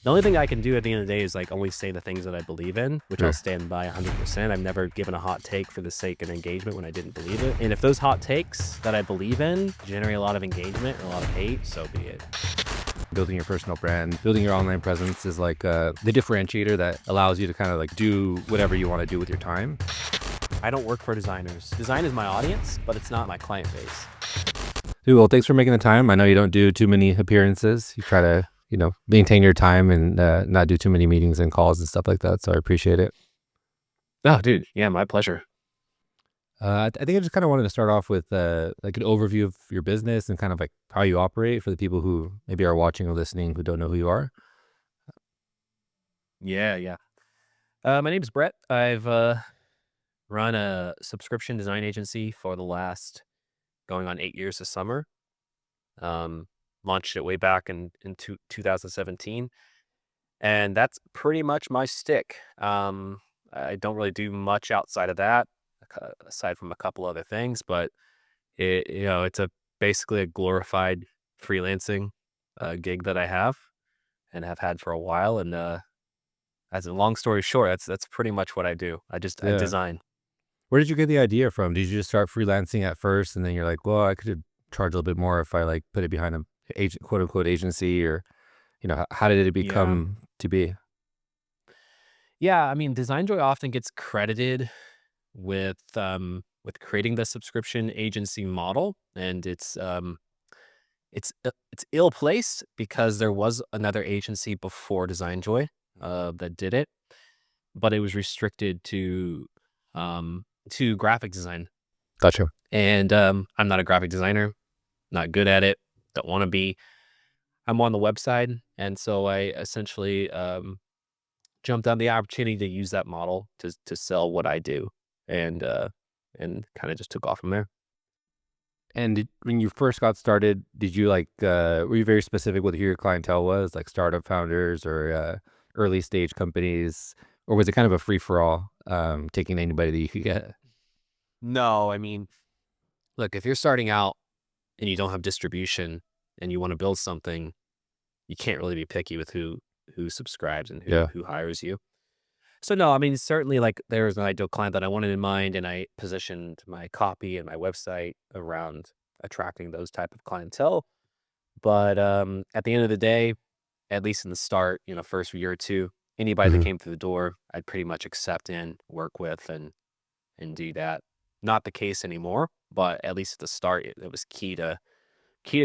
The only thing I can do at the end of the day is like only say the things that I believe in, which I'll Sure. stand by 100%. I've never given a hot take for the sake of engagement when I didn't believe it. And if those hot takes that I believe in generate a lot of engagement and a lot of hate, so be it. Building your personal brand, building your online presence is like the differentiator that allows you to kind of like do whatever you want to do with your time. I don't work for designers. Design is my audience, but it's not my client base. Dude, well, thanks for making the time. I know you don't do too many appearances. You try to, maintain your time and not do too many meetings and calls and stuff like that. So I appreciate it. Oh, dude. Yeah, my pleasure. I think I just kind of wanted to start off with like an overview of your business and kind of like how you operate for the people who maybe are watching or listening who don't know who you are. Yeah. My name's Brett. I've run a subscription design agency for the last going on 8 years this summer. Launched it way back in 2017. And that's pretty much my stick. I don't really do much outside of that, aside from a couple other things, but it's basically a glorified freelancing gig that I have and have had for a while. And as a long story short, that's pretty much what I do. I Yeah. design. Where did you get the idea from? Did you just start freelancing at first and then you're like, well, I could charge a little bit more if I like put it behind a agent, quote unquote agency, or, how did it Yeah. become to be? Yeah, I mean, DesignJoy often gets credited with creating the subscription agency model, and it's ill placed because there was another agency before DesignJoy that did it, but it was restricted to graphic design, Gotcha. and I'm not a graphic designer, not good at it, don't want to be. I'm on the website, and so I essentially jumped on the opportunity to use that model to sell what I do, and kind of just took off from there. And when you first got started, did you like, were you very specific with who your clientele was, like startup founders or early stage companies? Or was it kind of a free for all, taking anybody that you could get? No, I mean, look, if you're starting out and you don't have distribution and you want to build something, you can't really be picky with who subscribes and who Yeah. who hires you. So no, I mean, certainly like there was an ideal client that I wanted in mind, and I positioned my copy and my website around attracting those type of clientele. But at the end of the day, at least in the start, first year or two, anybody that Hmm. came through the door, I'd pretty much accept and work with and do that. Not the case anymore, but at least at the start, it was key to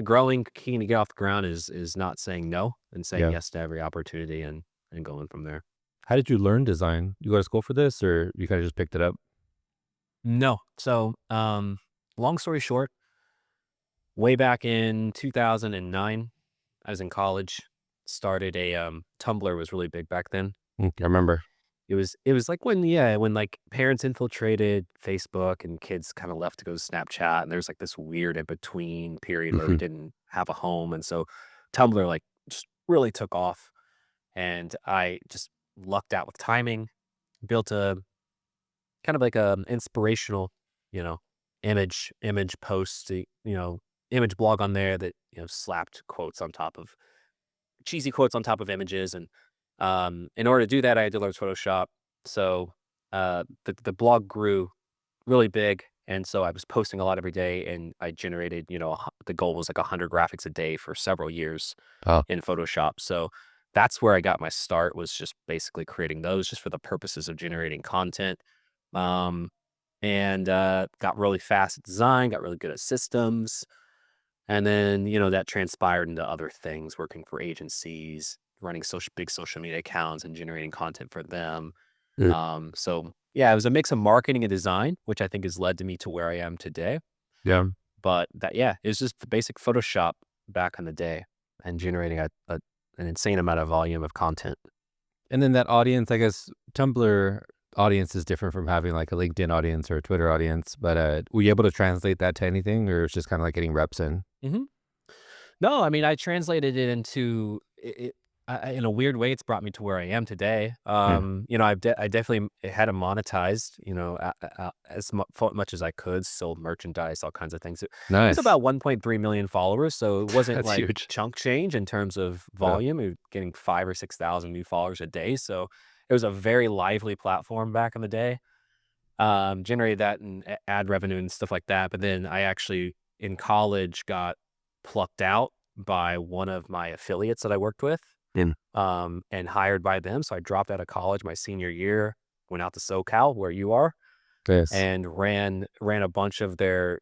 growing, key to get off the ground is not saying no and saying Yeah. yes to every opportunity and going from there. How did you learn design? You go to school for this or you kind of just picked it up? No. So, long story short, way back in 2009, I was in college, started Tumblr was really big back then. I remember. It was like when like parents infiltrated Facebook and kids kind of left to go to Snapchat, and there's like this weird in between period where we Hmm. didn't have a home, and so Tumblr like just really took off, and I just lucked out with timing, built a kind of like a inspirational, you know, image post, image blog on there that slapped quotes on top of cheesy quotes on top of images, and in order to do that, I had to learn Photoshop. So the blog grew really big, and so I was posting a lot every day, and I generated, the goal was like 100 graphics a day for several years Oh, in Photoshop. So that's where I got my start, was just basically creating those just for the purposes of generating content. Um, and got really fast at design, got really good at systems, and then, that transpired into other things, working for agencies, running big social media accounts and generating content for them. mm, So yeah, it was a mix of marketing and design, which I think has led to me to where I am today. yeah. But yeah, it was just the basic Photoshop back in the day and generating an insane amount of volume of content. And then that audience, I guess Tumblr audience is different from having like a LinkedIn audience or a Twitter audience. But were you able to translate that to anything, or it's just kind of like getting reps in? hmm No, I mean, I translated it into it. in a weird way, it's brought me to where I am today. Yeah. I definitely had it monetized, as much as I could, sold merchandise, all kinds of things. It was Nice. about 1.3 million followers, so it wasn't That's like huge. chunk change in terms of Yeah. volume. It was getting 5 or 6 thousand new followers a day, so it was a very lively platform back in the day. Generated that and ad revenue and stuff like that. But then I actually in college got plucked out by one of my affiliates that I worked with, Yeah. and hired by them. So I dropped out of college my senior year, went out to SoCal where you are, Yes. and ran a bunch of their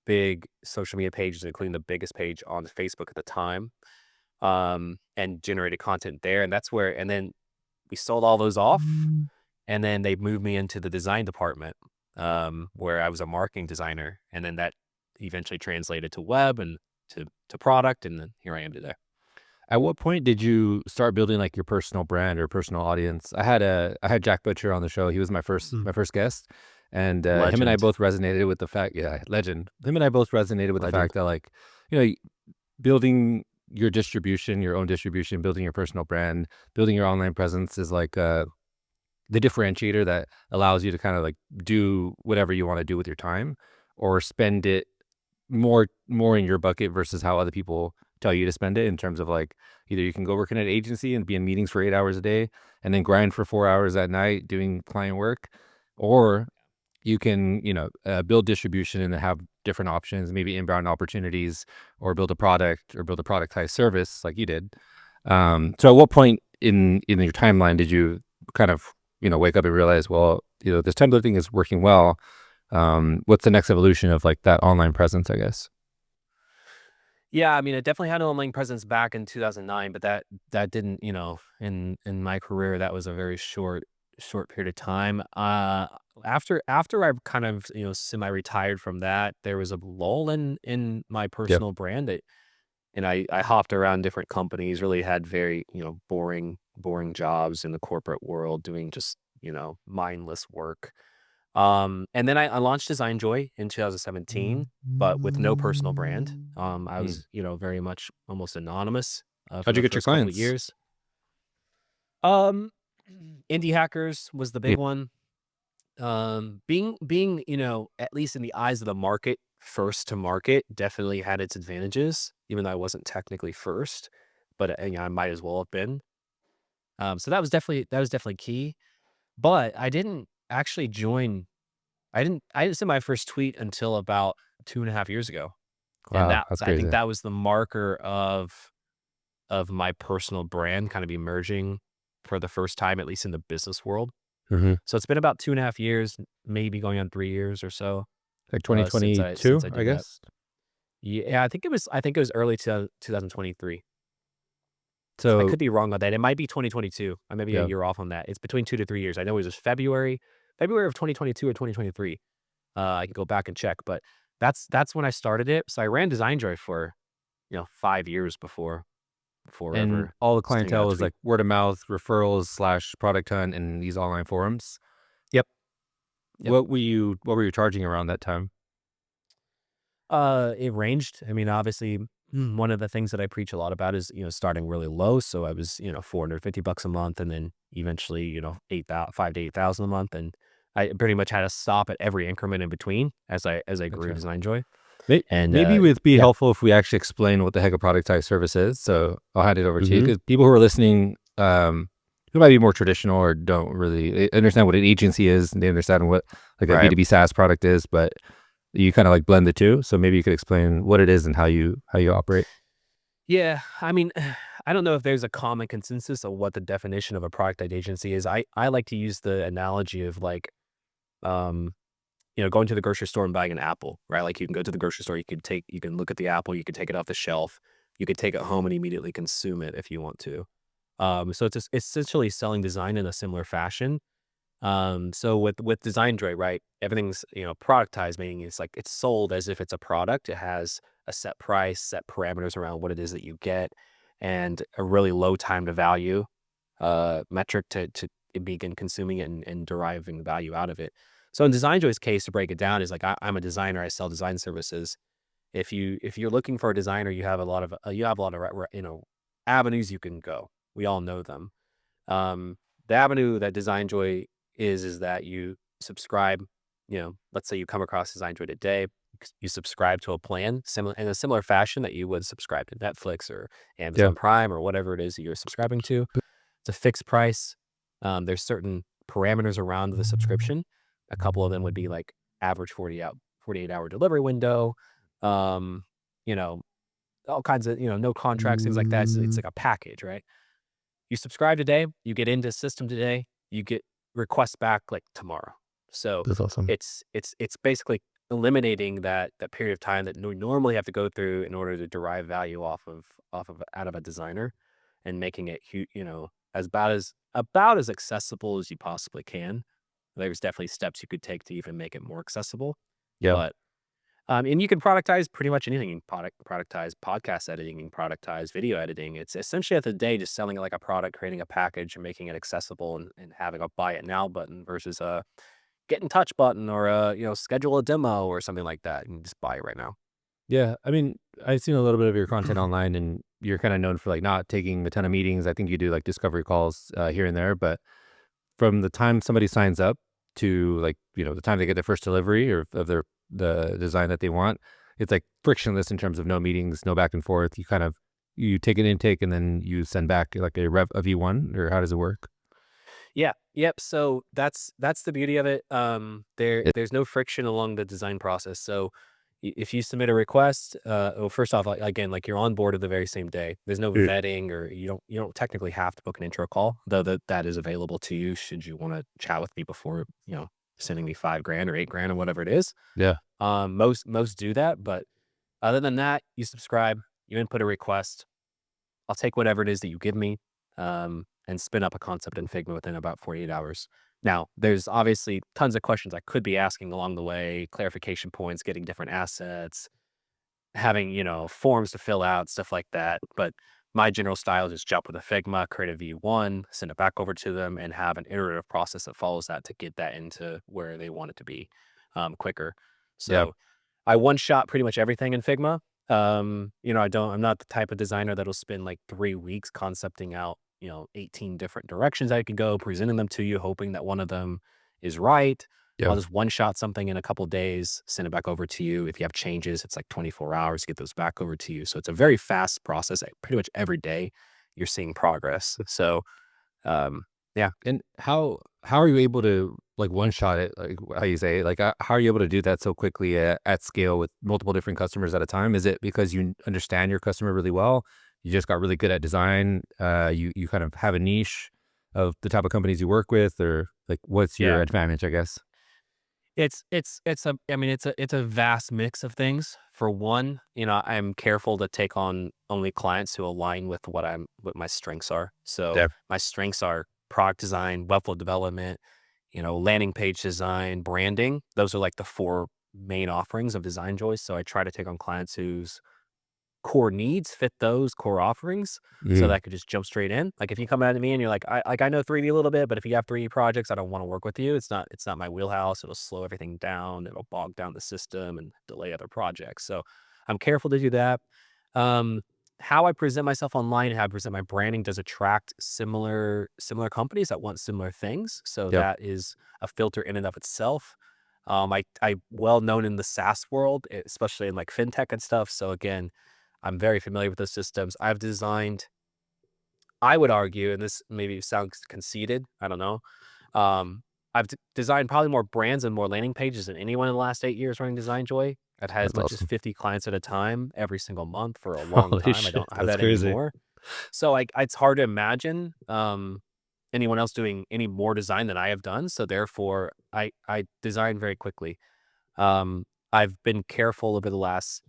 big social media pages, including the biggest page on Facebook at the time, and generated content there. And that's where, and then we sold all those off, and then they moved me into the design department, where I was a marketing designer, and then that eventually translated to web and to product, and then here I am today. At what point did you start building like your personal brand or personal audience? I had Jack Butcher on the show. He was Mm. my first guest, and him and I Legend, both resonated with the fact, yeah, legend. Him and I both resonated with the legend. fact that like, you know, building your distribution, your own distribution, building your personal brand, building your online presence is like the differentiator that allows you to kind of like do whatever you want to do with your time or spend it more in your bucket versus how other people tell you to spend it in terms of like either you can go work in an agency and be in meetings for 8 hours a day and then grind for 4 hours at night doing client work, or you can build distribution and have different options, maybe inbound opportunities, or build a product or build a productized service like you did. So at what point in your timeline did you kind of wake up and realize, well, this template thing is working well. What's the next evolution of like that online presence, I guess? Yeah, I mean, I definitely had an online presence back in 2009, but that didn't, in my career, that was a very short period of time. After I kind of, semi-retired from that, there was a lull in my Yep. personal brand. And I hopped around different companies, really had very, boring jobs in the corporate world, doing just, mindless work. And then I launched DesignJoy in 2017, but with no personal brand. I Mm. was, very much almost anonymous, for How'd you the get your first couple of clients? years. Um, Indie hackers was the Yeah. big one. Being, at least in the eyes of the market, first to market definitely had its advantages, even though I wasn't technically first, but I might as well have been. So that was definitely key. But I didn't actually join. I didn't send my first tweet until about 2.5 years ago, and Wow, that that's I think crazy. that was the marker of my personal brand kind of emerging for the first time, at least in the business world. Hmm. So it's been about 2.5 years, maybe going on 3 years or so, Like since I 2022, I did that. guess. Yeah, I think it was early 2023. I So could be wrong on that. It might be 2022. I may be a yeah. year off on that. It's between 2 to 3 years. I know it was just February of 2022 or 2023. I can go back and check, but that's when I started it. So I ran DesignJoy for, 5 years before And ever all the sending out a clientele is tweet. like word of mouth, referrals slash product hunt in these online forums. Yep, yep. What were you charging around that time? It ranged. I mean, obviously, one of the things that I preach a lot about is, starting really low. So I was, $450 a month, and then eventually, 5 to 8,000 a month. And I pretty much had to stop at every increment in between as I grew Gotcha. DesignJoy. And, Maybe it would be yeah. helpful if we actually explain what the heck a productized service is. So I'll hand it over to you Hmm. because people who are listening, who might be more traditional or don't really understand what an agency is, and they understand what like a Right. B2B SaaS product is, but you kind of like blend the two. So maybe you could explain what it is and how you operate. Yeah, I mean, I don't know if there's a common consensus of what the definition of a product agency is. I like to use the analogy of like, um, going to the grocery store and buying an apple, right? Like you can go to the grocery store, you can look at the apple, you can take it off the shelf, you could take it home and immediately consume it if you want to. So it's essentially selling design in a similar fashion. So with DesignJoy, right, everything's, productized, meaning it's like it's sold as if it's a product. It has a set price, set parameters around what it is that you get, and a really low time to value metric to begin consuming it and deriving value out of it. So in DesignJoy's case, to break it down, is like I'm a designer. I sell design services. If you're looking for a designer, you have a lot of avenues you can go. We all know them. Um, the avenue that DesignJoy is that you subscribe, let's say you come across DesignJoy today, you subscribe to a plan similar in a similar fashion that you would subscribe to Netflix or Yeah. Amazon Prime or whatever it is that you're subscribing to. It's a fixed price. There's certain parameters around the subscription. A couple of them would be like average 48-hour delivery window. Um, you know, all kinds of, no contracts, things like that. It's like a package, right? You subscribe today, you get into system today, you get requests back like tomorrow. So That's awesome. it's basically eliminating that period of time that we normally have to go through in order to derive value off of out of a designer, and making it about as accessible as you possibly can. There's definitely steps you could take to even make it more accessible, Yeah. but and you can productize pretty much anything. You can productize podcast editing, you can productize video editing. It's essentially at the day just selling it like a product, creating a package and making it accessible, and having a buy it now button versus a get in touch button or a, schedule a demo or something like that and just buy it right now. Yeah. I mean, I've seen a little bit of your content online, and you're kind of known for like not taking a ton of meetings. I think you do like discovery calls here and there, but from the time somebody signs up to like, the time they get their first delivery or of the design that they want, it's like frictionless in terms of no meetings, no back and forth. You take an intake and then you send back like a V1, or how does it work? Yeah. Yep. So that's the beauty of it. It, There's no friction along the design process. So if you submit a request, well, first off, like, again, like you're on board the very same day. There's no it- vetting, or you don't technically have to book an intro call, though that is available to you should you want to chat with me before sending me 5 grand or 8 grand or whatever it is. yeah. Most do that, but other than that, you subscribe, you input a request. I'll take whatever it is that you give me, and spin up a concept in Figma within about 48 hours. Now, there's obviously tons of questions I could be asking along the way, clarification points, getting different assets, having, forms to fill out, stuff like that. But my general style is just jump with a Figma, create a V1, send it back over to them, and have an iterative process that follows that to get that into where they want it to be quicker. Yeah. So I one shot pretty much everything in Figma. I'm not the type of designer that'll spend like 3 weeks concepting out, 18 different directions I could go, presenting them to you, hoping that one of them is right. I'll Yeah. just one shot something in a couple days, send it back over to you. If you have changes, it's like 24 hours to get those back over to you. So it's a very fast process. Pretty much every day you're seeing progress. So, um, yeah. And how are you able to like one shot it, like how you say it? Like how are you able to do that so quickly at scale with multiple different customers at a time? Is it because you understand your customer really well? You just got really good at design. You kind of have a niche of the type of companies you work with, or like what's your Yeah. advantage, I guess? It's a vast mix of things. For one, I'm careful to take on only clients who align with what my strengths are. So Yeah. my strengths are product design, webflow development, landing page design, branding. Those are like the four main offerings of DesignJoy. So I try to take on clients whose core needs fit those core offerings, so that Mhm. I could just jump straight in. Like, if you come out to me and you're like, I know 3D a little bit, but if you have 3D projects, I don't wanna work with you. It's not my wheelhouse. It'll slow everything down. It'll bog down the system and delay other projects. So, I'm careful to do that. Um, how I present myself online and how I present my branding does attract similar companies that want similar things. So Yep. that is a filter in and of itself. I well known in the SaaS world, especially in like fintech and stuff. So again, I'm very familiar with those systems. I've designed, I would argue, and this maybe sounds conceited, I don't know. Um, I've designed probably more brands and more landing pages than anyone in the last 8 years running DesignJoy. I've had as That's much as awesome. 50 clients at a time every single month for a long Holy time. I shit, don't have that's that crazy. anymore. So like it's hard to imagine anyone else doing any more design than I have done. So therefore I design very quickly. I've been careful over the last,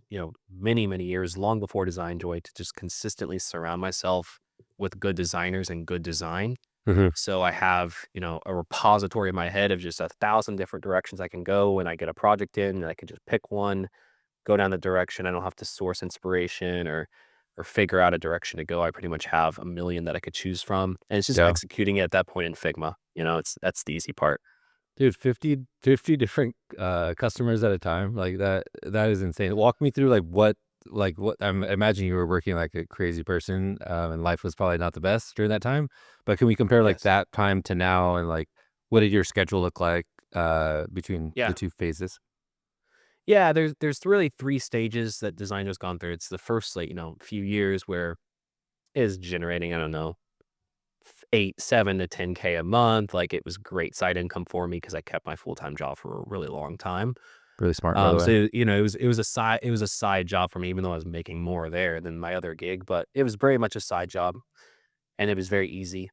many years, long before DesignJoy, to just consistently surround myself with good designers and good design. Mhm. So I have, a repository in my head of just 1,000 different directions I can go when I get a project in, and I can just pick one, go down the direction. I don't have to source inspiration or figure out a direction to go. I pretty much have a million that I could choose from. And it's just Yeah. executing it at that point in Figma. That's the easy part. Dude, 50 different, customers at a time, like, that is insane. Walk me through, like, what like, what I imagine you were working like a crazy person, and life was probably not the best during that time. But can we compare like Yes. that time to now, and like what did your schedule look like between the Yeah. two phases? Yeah, there's really 3 stages that designer's gone through. It's the first, like, few years where is generating, I don't know, 8, 7 to 10K a month. Like, it was great side income for me because I kept my full-time job for a really long time. Really smart, by the way. So, it was a side job for me, even though I was making more there than my other gig, but it was very much a side job, and it was very easy.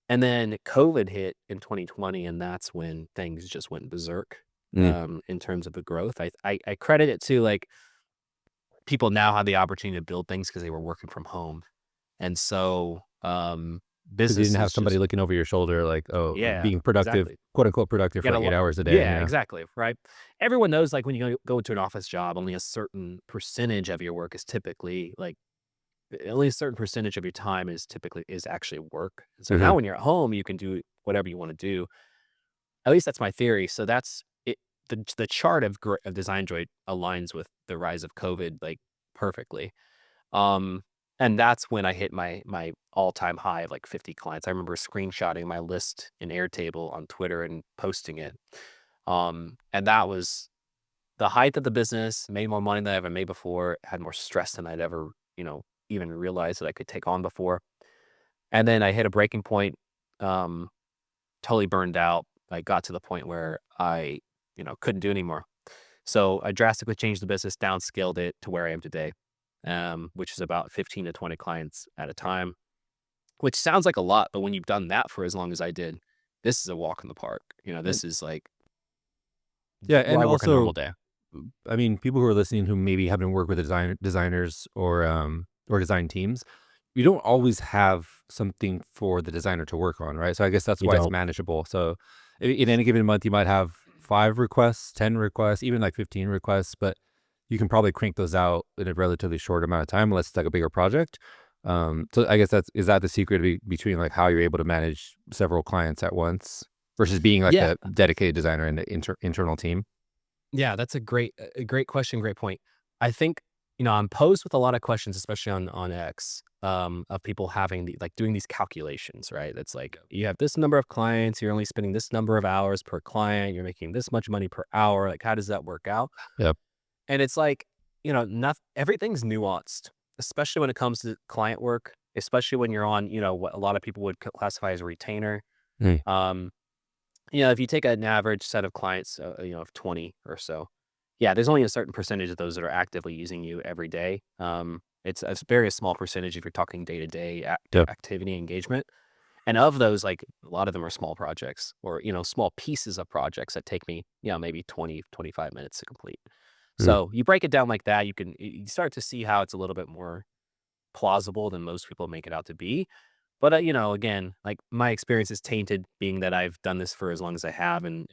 And then COVID hit in 2020, and that's when things just went berserk, Mm. in terms of the growth. I credit it to, like, people now have the opportunity to build things because they were working from home, and so, Because you didn't have businesses somebody just. looking over your shoulder, like, oh, Yeah, being productive, exactly. quote unquote productive You for got a like lot. 8 hours a day. Yeah, Yeah. exactly, right? Everyone knows, like, when you go into an office job, only a certain percentage of your work is typically, like, only a certain percentage of your time is actually work. And so Hmm. now when you're at home, you can do whatever you wanna do. At least that's my theory. So that's it. The chart of DesignJoy aligns with the rise of COVID, like, perfectly. Um, and that's when I hit my all-time high of, like, 50 clients. I remember screenshotting my list in Airtable on Twitter and posting it. And that was the height of the business, made more money than I ever made before, had more stress than I'd ever, even realized that I could take on before. And then I hit a breaking point, um, totally burned out. I got to the point where I, couldn't do anymore. So I drastically changed the business, downscaled it to where I am today, which is about 15 to 20 clients at a time, which sounds like a lot, but when you've done that for as long as I did, this is a walk in the park. And This is like yeah, where and I work a normal also, day. I mean, people who are listening who maybe haven't worked with designers or design teams, you don't always have something for the designer to work on, right? So I guess that's You why it's don't. manageable. So in any given month, you might have 5 requests, 10 requests, even like 15 requests, but you can probably crank those out in a relatively short amount of time, unless it's like a bigger project. So I guess is that the secret between like how you're able to manage several clients at once versus being like Yeah. a dedicated designer in the internal team? Yeah, that's a great question, great point. I think, I'm posed with a lot of questions, especially on X, of people having doing these calculations, right? That's like, you have this number of clients, you're only spending this number of hours per client, you're making this much money per hour. Like, how does that work out? Yep. And it's like, not everything's nuanced, especially when it comes to client work, especially when you're on, what a lot of people would classify as a retainer. Mm. Um, if you take an average set of clients, of 20 or so, yeah, there's only a certain percentage of those that are actively using you every day. It's a very small percentage if you're talking day to day Yep. activity engagement. And of those, like, a lot of them are small projects or, small pieces of projects that take me, maybe 20, 25 minutes to complete. Mm. So you break it down like that, you start to see how it's a little bit more plausible than most people make it out to be. But, again, like, my experience is tainted being that I've done this for as long as I have and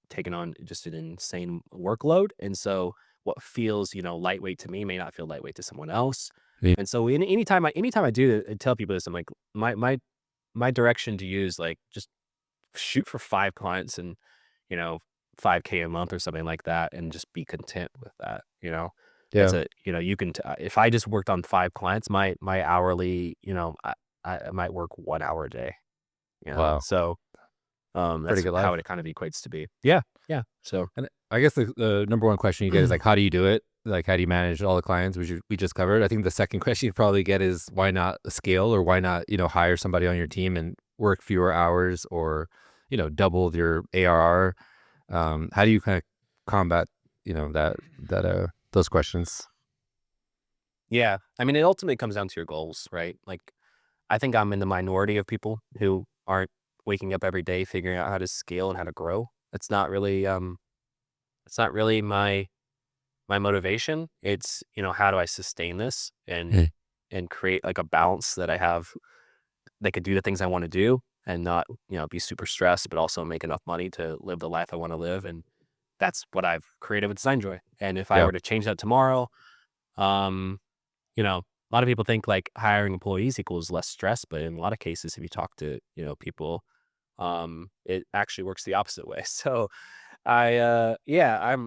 taken on just an insane workload. And so what feels, lightweight to me may not feel lightweight to someone else. Yeah. And so anytime I do I tell people this, I'm like, my direction to use, like, just shoot for 5 clients and, you know, 5K a month or something like that, and just be content with that, That's Yeah. you can if I just worked on 5 clients, my hourly, I might work 1 hour a day, Wow. So, Pretty that's good how life. it kind of equates to be. Yeah, yeah, so. And I guess the number one question you get is like, how do you do it? Like, how do you manage all the clients, which we just covered? I think the second question you probably get is why not scale, or why not, hire somebody on your team and work fewer hours, or, double your ARR. How do you kind of combat, those questions? Yeah, I mean, it ultimately comes down to your goals, right? Like, I think I'm in the minority of people who aren't waking up every day figuring out how to scale and how to grow. It's not really my motivation. It's, how do I sustain this and Mm. create, like, a balance that I have that could do the things I want to do and not, be super stressed, but also make enough money to live the life I want to live. And that's what I've created with DesignJoy. And if I Yeah. were to change that tomorrow, um, a lot of people think, like, hiring employees equals less stress, but in a lot of cases, if you talk to, people, it actually works the opposite way. So, Yeah,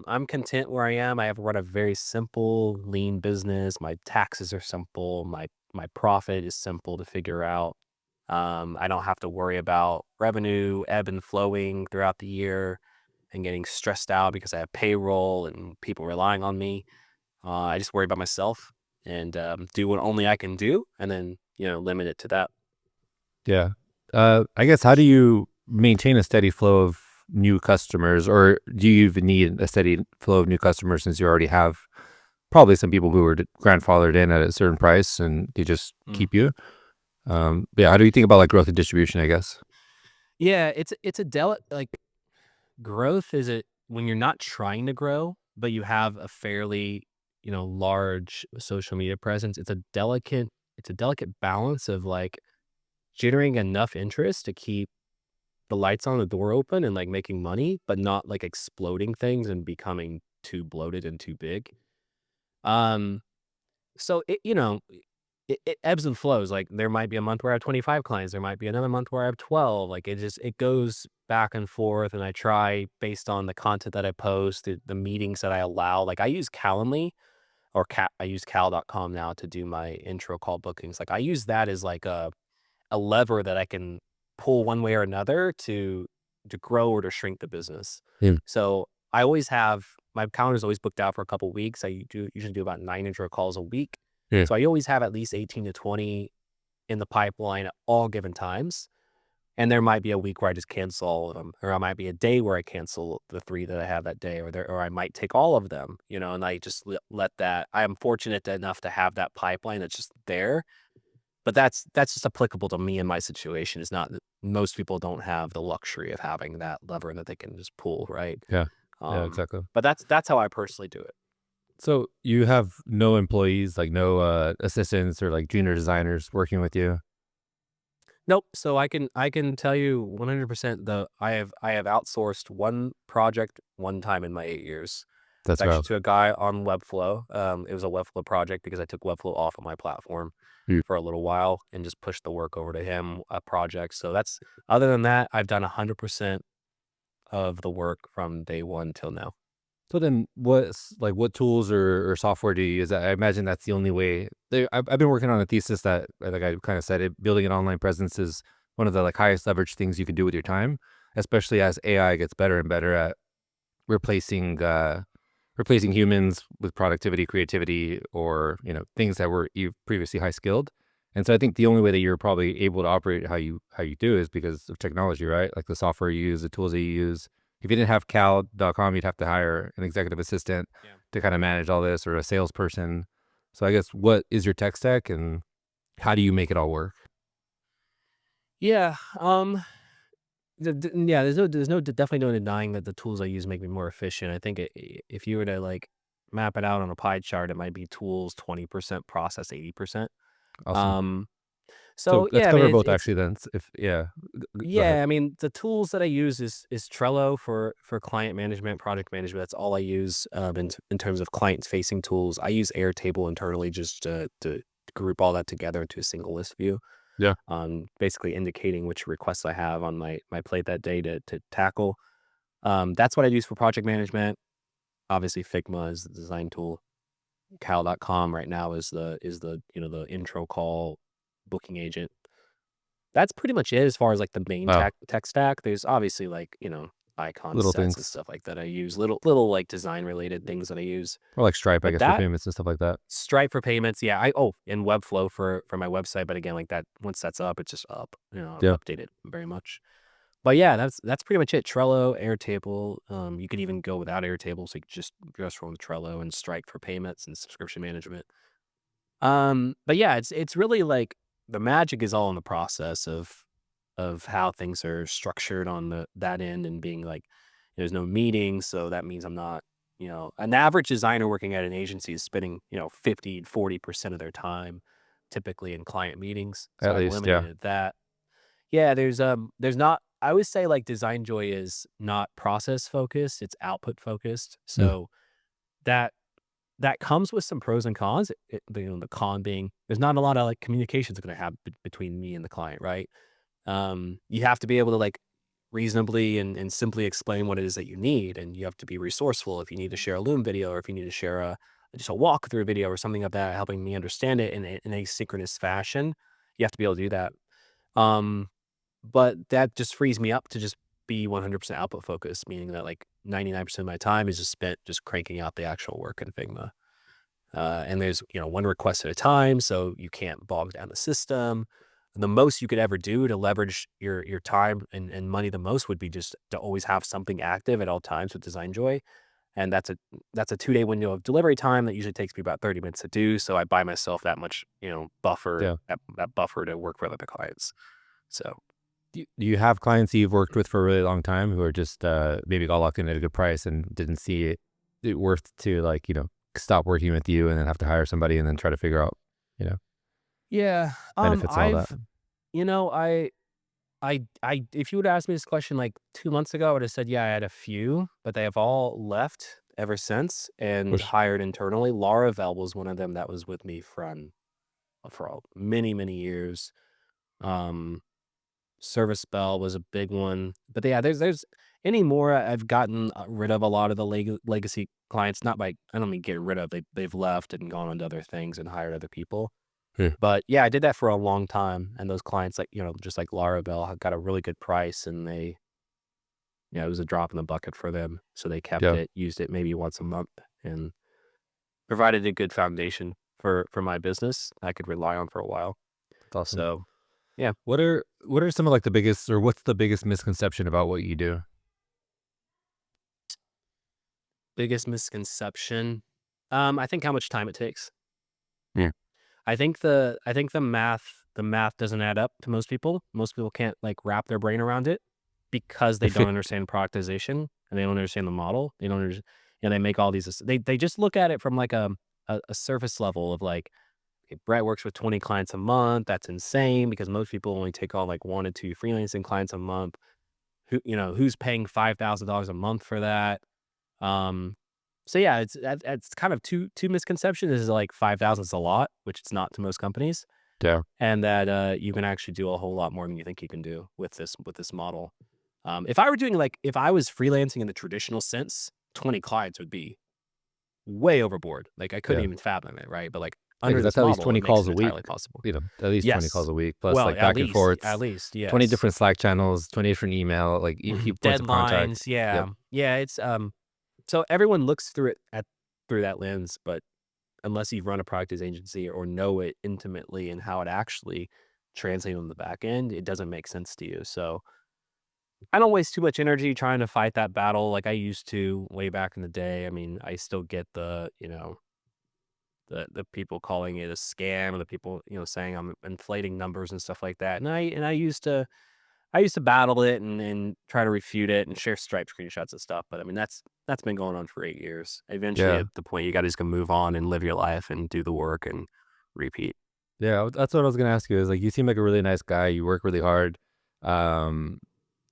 I'm content where I am. I have run a very simple, lean business. My taxes are simple. My profit is simple to figure out. I don't have to worry about revenue ebb and flowing throughout the year and getting stressed out because I have payroll and people relying on me. I just worry about myself and do what only I can do, and then limit it to that. Yeah. I guess how do you maintain a steady flow of new customers, or do you even need a steady flow of new customers since you already have probably some people who were grandfathered in at a certain price and they just Mm. keep you? But yeah, how do you think about like growth and distribution, I guess? Yeah, it's a like growth is it when you're not trying to grow, but you have a fairly, large social media presence. It's a delicate balance of like generating enough interest to keep the lights on, the door open, and like making money, but not like exploding things and becoming too bloated and too big. Um, so it ebbs and flows. Like there might be a month where I have 25 clients, there might be another month where I have 12. Like it goes back and forth, and I try based on the content that I post, the meetings that I allow. Like I use Calendly I use cal.com now to do my intro call bookings. Like I use that as like a lever that I can pull one way or another to grow or to shrink the business. Yeah. So I always have my calendar's always booked out for a couple weeks. I usually do about 9 intro calls a week. Yeah. So I always have at least 18 to 20 in the pipeline at all given times. And there might be a week where I just cancel all of them, or I might be a day where I cancel the three that I have that day, or I might take all of them, and I just let that. I am fortunate enough to have that pipeline that's just there, but that's just applicable to me and my situation. It's not that most people don't have the luxury of having that lever that they can just pull, right? Yeah. Yeah, Um, exactly. but that's how I personally do it. So you have no employees, like no assistants or like junior designers working with you. Nope. So I can tell you 100% I have outsourced one project one time in my 8 years. It's That's actually wild. to a guy on Webflow. It was a Webflow project because I took Webflow off of my platform Mm. for a little while and just pushed the work over to him, a project. So that's other than that, I've done 100% of the work from day one till now. So then, what tools or software do you use? I imagine that's the only way. I've been working on a thesis that, like I kind of said, building an online presence is one of the like highest leverage things you can do with your time, especially as AI gets better and better at replacing replacing humans with productivity, creativity, or things that were previously high skilled. And so I think the only way that you're probably able to operate how you do is because of technology, right? Like the software you use, the tools that you use. If you didn't have cal.com, you'd have to hire an executive assistant Yeah. to kind of manage all this, or a salesperson. So I guess, what is your tech stack and how do you make it all work? Yeah. Yeah. There's definitely no denying that the tools I use make me more efficient. I think if you were to like map it out on a pie chart, it might be tools 20%, process 80%. Awesome. Um, So so let's yeah, I mean cover it's both it's actually then. If yeah, go ahead. yeah, I mean the tools that I use is Trello for client management, project management. That's all I use in terms of client facing tools. I use Airtable internally just to group all that together into a single list view. Yeah. Basically indicating which requests I have on my plate that day to tackle. That's what I use for project management. Obviously, Figma is the design tool. Cal.com right now is the the intro call booking agent. That's pretty much it as far as like the main Wow. tech stack. There's obviously like icon Little sets and things. stuff like that I use. Little like design related things that I use. Or like Stripe, I But guess, for that payments and stuff like that. Stripe for payments, yeah. And Webflow for my website. But again, like that once that's up, it's just up. Yeah. Update it very much. But yeah, that's pretty much it. Trello, Airtable. You could even go without Airtable, so you could just run with Trello and Stripe for payments and subscription management. But yeah, it's really like the magic is all in the process of how things are structured on that end and being like there's no meetings, so that means I'm not, an average designer working at an agency is spending, 50 to 40% of their time typically in client meetings. So At I've least, yeah. eliminated that. Yeah, there's not I always say like DesignJoy is not process focused, it's output focused. Mm. So that that comes with some pros and cons. The con being there's not a lot of like communications going to happen between me and the client, right? You have to be able to like reasonably and simply explain what it is that you need. And you have to be resourceful if you need to share a Loom video or if you need to share just a walkthrough video or something like that, helping me understand it in a synchronous fashion. You have to be able to do that. Um, but that just frees me up to just be 100% output focused, meaning that like 99% of my time is just spent just cranking out the actual work in Figma. And there's, one request at a time, so you can't bog down the system. The most you could ever do to leverage your time and money the most would be just to always have something active at all times with DesignJoy. And that's a 2-day window of delivery time that usually takes me about 30 minutes to do. So I buy myself that much, buffer, Yeah. that buffer to work with other clients. So Do you have clients that you've worked with for a really long time who are just maybe got locked in at a good price and didn't see it worth to like, stop working with you and then have to hire somebody and then try to figure out, you know, yeah, benefits and all that? you know, if you would ask me this question like 2 months ago, I would have said, yeah, I had a few, but they have all left ever since and Which, hired internally. Laravel was one of them that was with me for many, many years. Um, Service Bell was a big one, but yeah, there's anymore. I've gotten rid of a lot of the legacy clients. Not by I don't mean get rid of. They've left and gone on to other things and hired other people. yeah, But yeah, I did that for a long time, and those clients, like just like Laravel, got a really good price, and it was a drop in the bucket for them, so they kept yeah, it, used it maybe once a month, and provided a good foundation for my business I could rely on for a while. that's awesome. So yeah, What are some of like the biggest, or what's the biggest misconception about what you do? biggest misconception, I think how much time it takes. Yeah. I think the math doesn't add up to most people. Most people can't like wrap their brain around it because I they feel, don't understand productization and they don't understand the model. They don't understand, they make all these they just look at it from like a surface level of like, "Okay, Brett works with 20 clients a month. That's insane because most people only take on like 1 to 2 freelancing clients a month. Who's paying $5,000 a month for that?" Um, so yeah, it's kind of two misconceptions. Is like 5,000 is a lot, which it's not to most companies, yeah, and that you can actually do a whole lot more than you think you can do with this model. If I were doing like if I was freelancing in the traditional sense, 20 clients would be way overboard. Like I couldn't yeah. even fathom it, right? But like Yeah, under because that's this at least model, 20 it makes calls it a week, entirely possible. at least 20 calls Yes. a week, plus Well, like back and at forths, least, 20 yes. different Slack channels, 20 different email, like key points of contact. Deadlines, yeah. Yep. Yeah, it's so everyone looks through it through that lens, but unless you've run a practice agency or know it intimately and how it actually translates on the back end, it doesn't make sense to you. So I don't waste too much energy trying to fight that battle like I used to way back in the day. I mean, I still get the people calling it a scam or the people, saying I'm inflating numbers and stuff like that. And I used to battle it and try to refute it and share Stripe screenshots and stuff. But I mean, that's been going on for 8 years. Eventually, Yeah. at the point, you got to just go move on and live your life and do the work and repeat. Yeah. That's what I was going to ask you is like, you seem like a really nice guy. You work really hard. Um,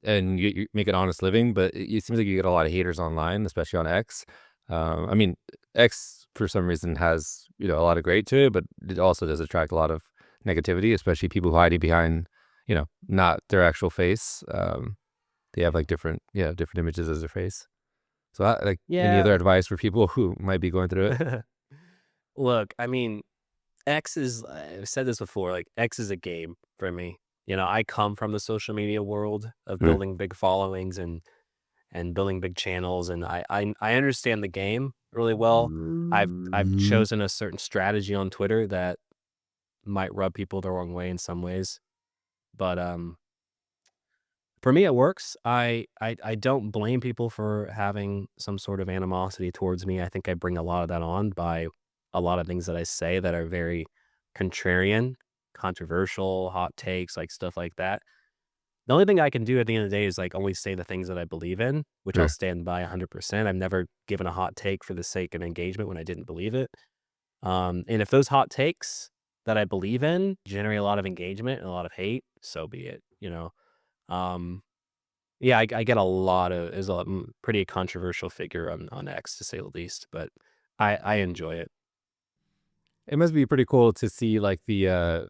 and you make an honest living, but it seems like you get a lot of haters online, especially on X. I mean, X for some reason has a lot of great to it, but it also does attract a lot of negativity, especially people hiding behind not their actual face. They have like different images as their face. So, like, any Yeah. other advice for people who might be going through it? Look, I mean, X is, I've said this before, like, X is a game for me. I come from the social media world of Yeah. building big followings and building big channels, and I understand the game really well. I've chosen a certain strategy on Twitter that might rub people the wrong way in some ways, but for me it works. I don't blame people for having some sort of animosity towards me. I think I bring a lot of that on by a lot of things that I say that are very contrarian, controversial, hot takes, like stuff like that. The only thing I can do at the end of the day is like only say the things that I believe in, which I'll Sure. stand by 100%. I've never given a hot take for the sake of engagement when I didn't believe it. And if those hot takes that I believe in generate a lot of engagement and a lot of hate, so be it. Um, yeah, I get a lot of is a pretty controversial figure on X to say the least, but I enjoy it. It must be pretty cool to see like the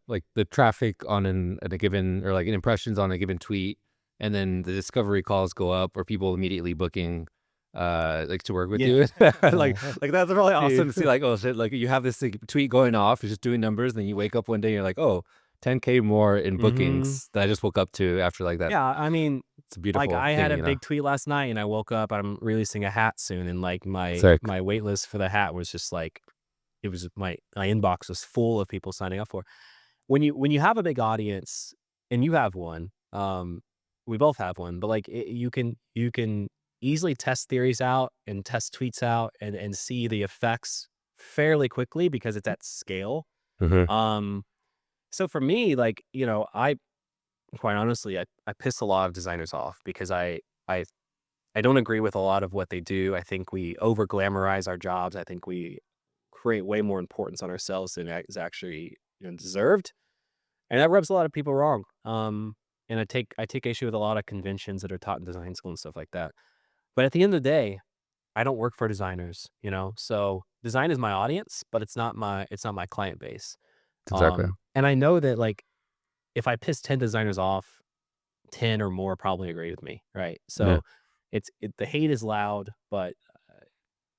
traffic on a given, or like impressions on a given tweet and then the discovery calls go up, or people immediately booking, like to work with Yeah. you. Like that's really awesome Dude. to see. Like, oh shit, like you have this like, tweet going off, you're just doing numbers, then you wake up one day, and you're like, oh, 10K more in Mhm. bookings that I just woke up to after like that. Yeah, I mean, It's a like, beautiful I thing, had a you know. big tweet last night, and I woke up, I'm releasing a hat soon, and, like, Sick. my wait list for the hat was just, like it was my inbox was full of people signing up for it. When you have a big audience, and you have one, we both have one, but, like, you can easily test theories out and test tweets out and see the effects fairly quickly because it's at scale. Mhm. Um, so for me, like, I quite honestly, I piss a lot of designers off because I I don't agree with a lot of what they do. I think we over glamorize our jobs. I think we create way more importance on ourselves than is actually deserved, and that rubs a lot of people wrong. And I take issue with a lot of conventions that are taught in design school and stuff like that. But at the end of the day, I don't work for designers, So design is my audience, but it's not my client base. Exactly. And I know that like if I piss 10 designers off, 10 or more probably agree with me, right? Yeah. So the hate is loud, but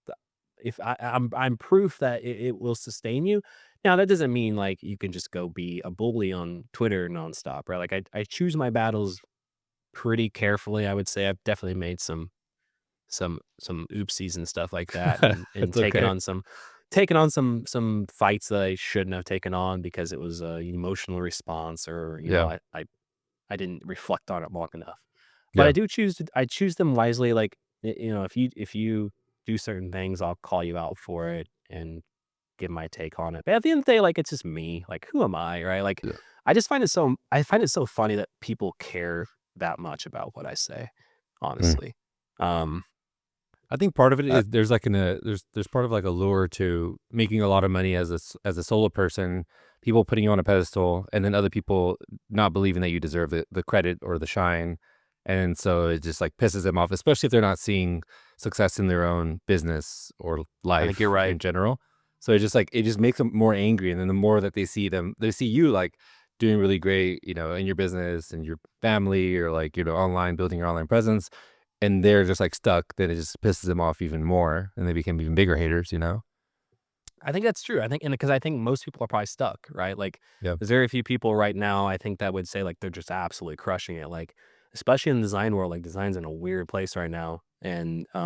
the if I'm proof that it will sustain you. Now, that doesn't mean, like, you can just go be a bully on Twitter nonstop, right? Like, I choose my battles pretty carefully, I would say. I've definitely made some oopsies and stuff like that and It's okay. taken on some fights that I shouldn't have taken on because it was a emotional response or, Yeah. I didn't reflect on it long enough. But Yeah. I choose them wisely, like, if you do certain things, I'll call you out for it and give my take on it. But at the end of the day, like, it's just me. Like, who am I, right? Like, Yeah. I find it so funny that people care that much about what I say, Mm. honestly. Um, I think part of it uh, is there's like there's part of like a lure to making a lot of money as as a solo person, people putting you on a pedestal, and then other people not believing that you deserve the credit or the shine, and so it just like pisses them off, especially if they're not seeing success in their own business or I think you're life right. in general. So it just makes them more angry, and then the more that they see you like doing really great, in your business and your family, or like online building your online presence, and they're just, like, stuck, then it just pisses them off even more, and they become even bigger haters, you know? I think that's true. I think, and because I think most people are probably stuck, right? Like, Yeah. there's very few people right now, I think, that would say like they're just absolutely crushing it. Like, especially in the design world, like design's in a weird place right now. And I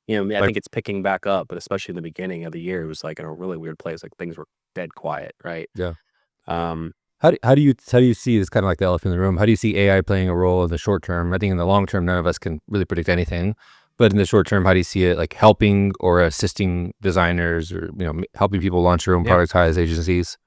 Like think it's picking back up, but especially in the beginning of the year, it was like in a really weird place. Like things were dead quiet, right? yeah. Um, How do you see this kinda like the elephant in the room? How do you see AI playing a role in the short term? I think in the long term, none of us can really predict anything, but in the short term, how do you see it, like, helping or assisting designers, or, helping people launch their own yeah. productized agencies?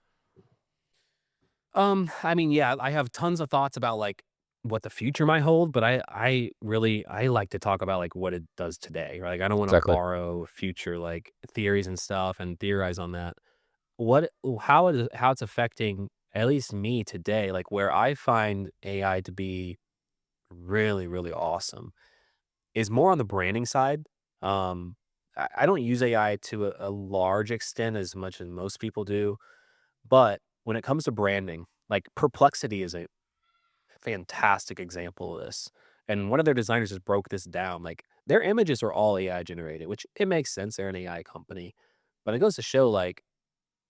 I mean, yeah, I have tons of thoughts about like what the future might hold, but I like to talk about like what it does today. Right? Like I don't want to Exactly. borrow future like theories and stuff and theorize on that. How it's affecting at least me today, like where I find AI to be really, really awesome is more on the branding side. I don't use AI to a large extent as much as most people do, but when it comes to branding, like Perplexity is a fantastic example of this. And one of their designers just broke this down. Like their images are all AI generated, which it makes sense. They're an AI company. But it goes to show like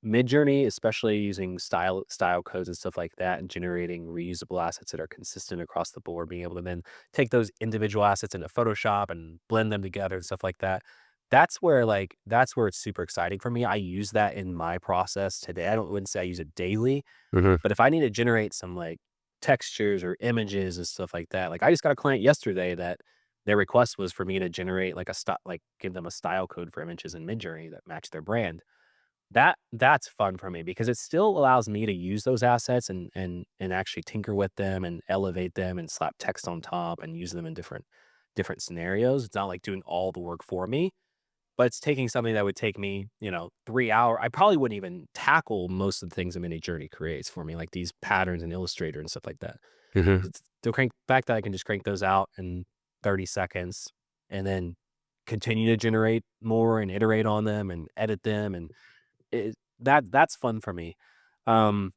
Midjourney, especially using style codes and stuff like that, and generating reusable assets that are consistent across the board, being able to then take those individual assets into Photoshop and blend them together and stuff like that. That's where it's super exciting for me. I use that in my process today. Wouldn't say I use it daily, Mhm. but if I need to generate some like textures or images and stuff like that, like I just got a client yesterday that their request was for me to generate like give them a style code for images in Midjourney that match their brand. That's fun for me because it still allows me to use those assets and actually tinker with them and elevate them and slap text on top and use them in different scenarios. It's not like doing all the work for me, but it's taking something that would take me, 3 hour. I probably wouldn't even tackle most of the things a mini journey creates for me, like these patterns in Illustrator and stuff like that. Mhm. It's the fact that I can just crank those out in 30 seconds and then continue to generate more and iterate on them and edit them and that's fun for me. Um,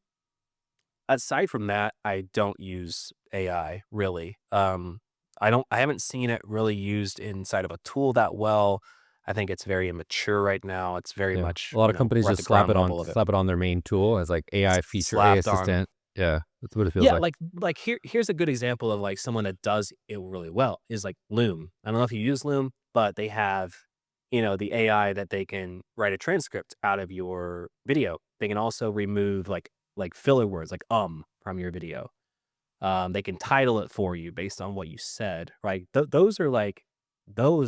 aside from that, I don't use AI really. I haven't seen it really used inside of a tool that well. I think it's very immature right now. It's very Yeah. A much, lot of companies we're at just the ground level of it. slap it on their main tool as like AI feature, AI Slapped on. assistant. Yeah, that's what it feels Yeah, like. here's a good example of like someone that does it really well is like Loom. I don't know if you use Loom, but they have, the AI that they can write a transcript out of your video. They can also remove like filler words like from your video. They can title it for you based on what you said, right? Those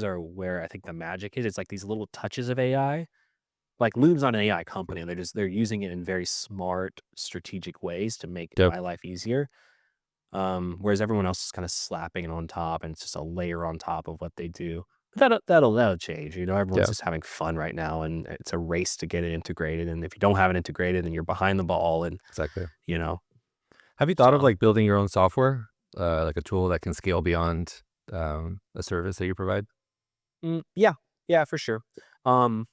are where I think the magic is. It's like these little touches of AI. Like Loom's not an AI company. They're using it in very smart, strategic ways to make Yep. my life easier. Whereas everyone else is kind of slapping it on top, and it's just a layer on top of what they do. But that'll change. Everyone's Yeah, just having fun right now, and it's a race to get it integrated. And if you don't have it integrated, then you're behind the ball. And exactly. you know, Have you thought of so like building your own software, like a tool that can scale beyond a service that you provide? yeah, yeah, for sure. Um,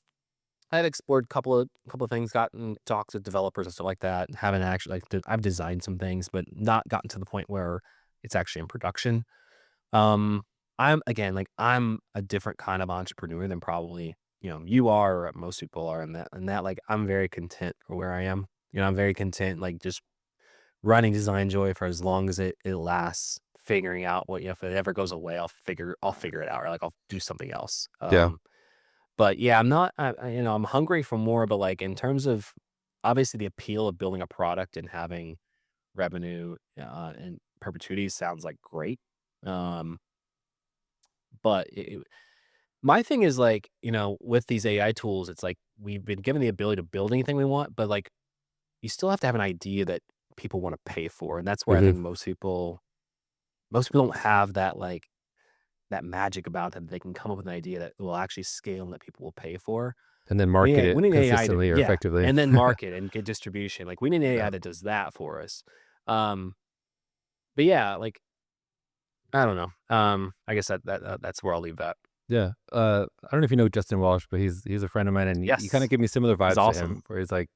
I've explored couple of things, gotten talks with developers and stuff like that. Haven't actually I've designed some things, but not gotten to the point where it's actually in production. Um, I'm a different kind of entrepreneur than probably, you are or most people are in that like I'm very content for where I am. I'm very content like just running Design Joy for as long as it lasts, figuring out what, if it ever goes away, I'll figure it out, or like I'll do something else. Yeah. But yeah, I'm not I'm hungry for more, but like in terms of obviously the appeal of building a product and having revenue and perpetuity sounds like great. Um, but my thing is like, with these AI tools, it's like we've been given the ability to build anything we want, but like you still have to have an idea that people want to pay for. And that's where I Hmm. think most people don't have that like that magic about them. They can come up with an idea that will actually scale and that people will pay for. And then We market need, it we need AI to, consistently or yeah, effectively. and then market and get distribution. Like we need Yeah. AI that does that for us. Um, but yeah, like I don't know. I guess that's where I'll leave that. Yeah. I don't know if you know Justin Walsh, but he's a friend of mine, and he kind of Yes, give me similar he's vibes to awesome. him, where he's like,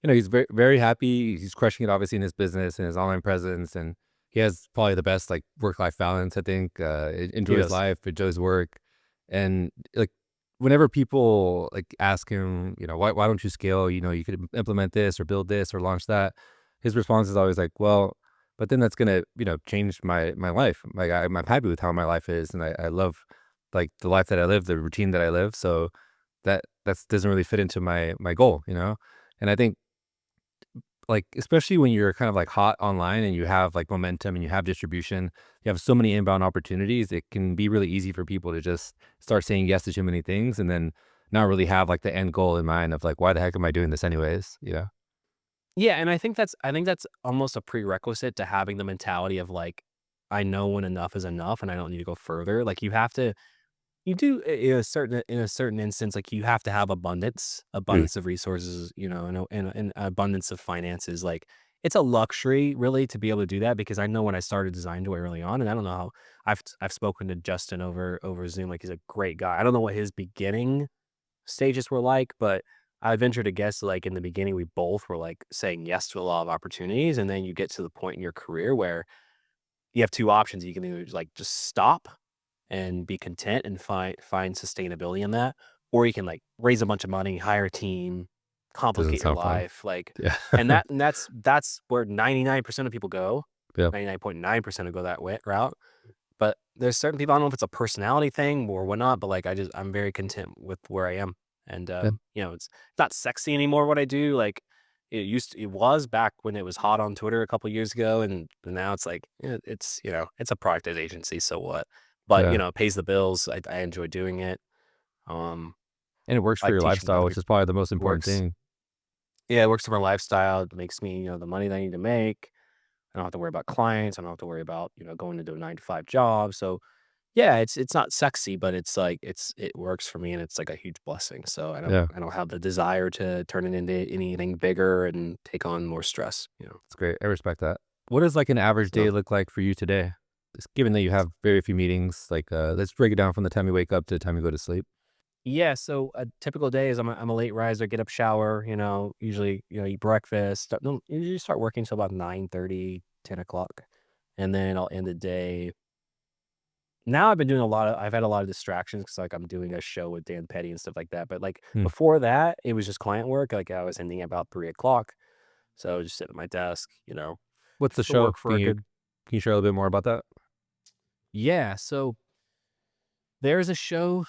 he's very very happy. He's crushing it, obviously, in his business and his online presence, and he has probably the best like work life balance. I think He enjoys does. life, enjoys work, and like whenever people like ask him, why don't you scale? You could implement this or build this or launch that. His response is always like, well. But then that's gonna, change my life. Like I'm happy with how my life is, and I love like the life that I live, the routine that I live. So that doesn't really fit into my goal. And I think like especially when you're kind of like hot online and you have like momentum and you have distribution, you have so many inbound opportunities. It can be really easy for people to just start saying yes to too many things and then not really have like the end goal in mind of like why the heck am I doing this anyways? Yeah. Yeah, and I think that's almost a prerequisite to having the mentality of like, I know when enough is enough and I don't need to go further. Like you do in a certain instance, like you have to have Mm. abundance of resources, and abundance of finances. Like it's a luxury really to be able to do that because I know when I started Design Joy early on, and I don't know how I've spoken to Justin over Zoom. Like he's a great guy. I don't know what his beginning stages were like, but I venture to guess like in the beginning, we both were like saying yes to a lot of opportunities. And then you get to the point in your career where you have two options. You can either like just stop and be content and find sustainability in that, or you can like raise a bunch of money, hire a team, Doesn't complicate your sound fun. life. Like, Yeah. and that's where 99% of people go. Yeah. 99.9% of go that way route. But there's certain people, I don't know if it's a personality thing or whatnot, but, like, I'm very content with where I am, and, Yeah. it's not sexy anymore what I do, like, it was back when it was hot on Twitter a couple years ago, and now it's like, it's a productized agency, so what? But, Yeah. it pays the bills, I enjoy doing it, um, And it works I for like your teaching lifestyle, other which people. is probably the most It important works. thing. Yeah, it works for my lifestyle, it makes me, the money that I need to make. I don't have to worry about clients, I don't have to worry about, going to do a 9 to 5 job, so yeah, it's not sexy, but it's like it works for me and it's like a huge blessing. So I don't Yeah. I don't have the desire to turn it into anything bigger. Take on more stress. It's great. I respect that. What does like an average day So look like for you today? Just given that you have very few meetings, like let's break it down from the time you wake up to the time you go to sleep. Yeah, so a typical day is I'm a late riser, get up, shower, usually, eat breakfast. Don't usually start working till about 9:30, 10 o'clock, and then I'll end the day. Now I've had a lot of distractions because like, I'm doing a show with Dan Petty and stuff like that, but, like, Hmm. before that, it was just client work, like, I was ending at about 3 o'clock, so I would just sit at my desk, What's the to show? work for a good. Can you share a little bit more about that? Yeah, so there's a show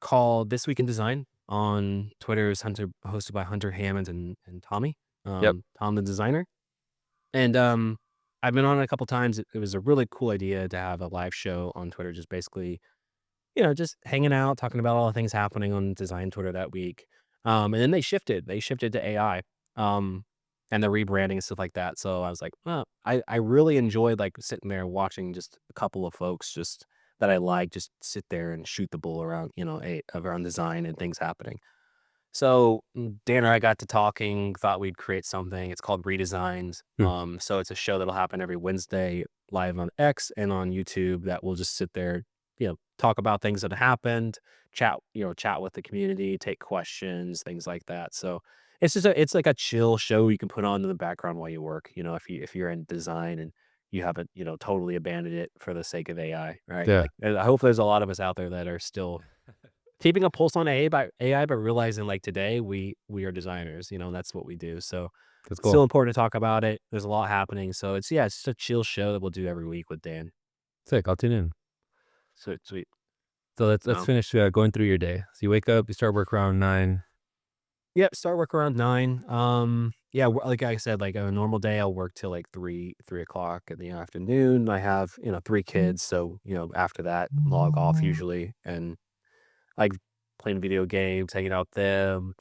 called This Week in Design on Twitter. Is Hunter hosted by Hunter Hammond and Tommy, Yep. Tom the designer, and, I've been on it a couple times. It was a really cool idea to have a live show on Twitter, just basically just hanging out, talking about all the things happening on design Twitter that week. And then they shifted to AI, and the rebranding and stuff like that. So I was like, well, I really enjoyed like sitting there watching just a couple of folks just that I like just sit there and shoot the bull around, around design and things happening. So, Dan and I got to talking, thought we'd create something. It's called Redesigned. Hmm. So it's a show that'll happen every Wednesday live on X and on YouTube that will just sit there, talk about things that happened, chat with the community, take questions, things like that. So it's like a chill show you can put on in the background while you work, if you're in design and you haven't, totally abandoned it for the sake of AI, right? Yeah. Like I hope there's a lot of us out there that are still keeping a pulse on AI, but realizing, like, today we are designers, that's what we do, so, That's it's still cool. important to talk about it, there's a lot happening, so it's just a chill show that we'll do every week with Dan. Sick. I'll tune in. So sweet. So let's Um, finish going through your day. So you wake up, you start work around 9. yep, start work around 9, yeah, like I said, like, a normal day, I'll work till, like, 3 o'clock in the afternoon, I have, 3 kids, so, after that, log off usually, and, like, playing video games, hanging out with them,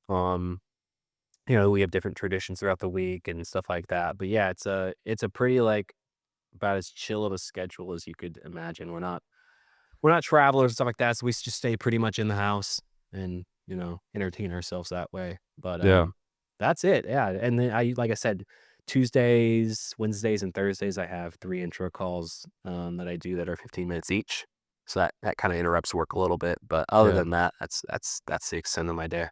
um we have different traditions throughout the week and stuff like that. But yeah, it's a pretty like about as chill of a schedule as you could imagine. We're not travelers and stuff like that, so we just stay pretty much in the house and entertain ourselves that way. But Yeah. that's it. Yeah, and then I like I said, Tuesdays, Wednesdays, and Thursdays I have 3 intro calls that I do that are 15 minutes each. So that kind of interrupts work a little bit. But other Yeah. than that, that's the extent of my day.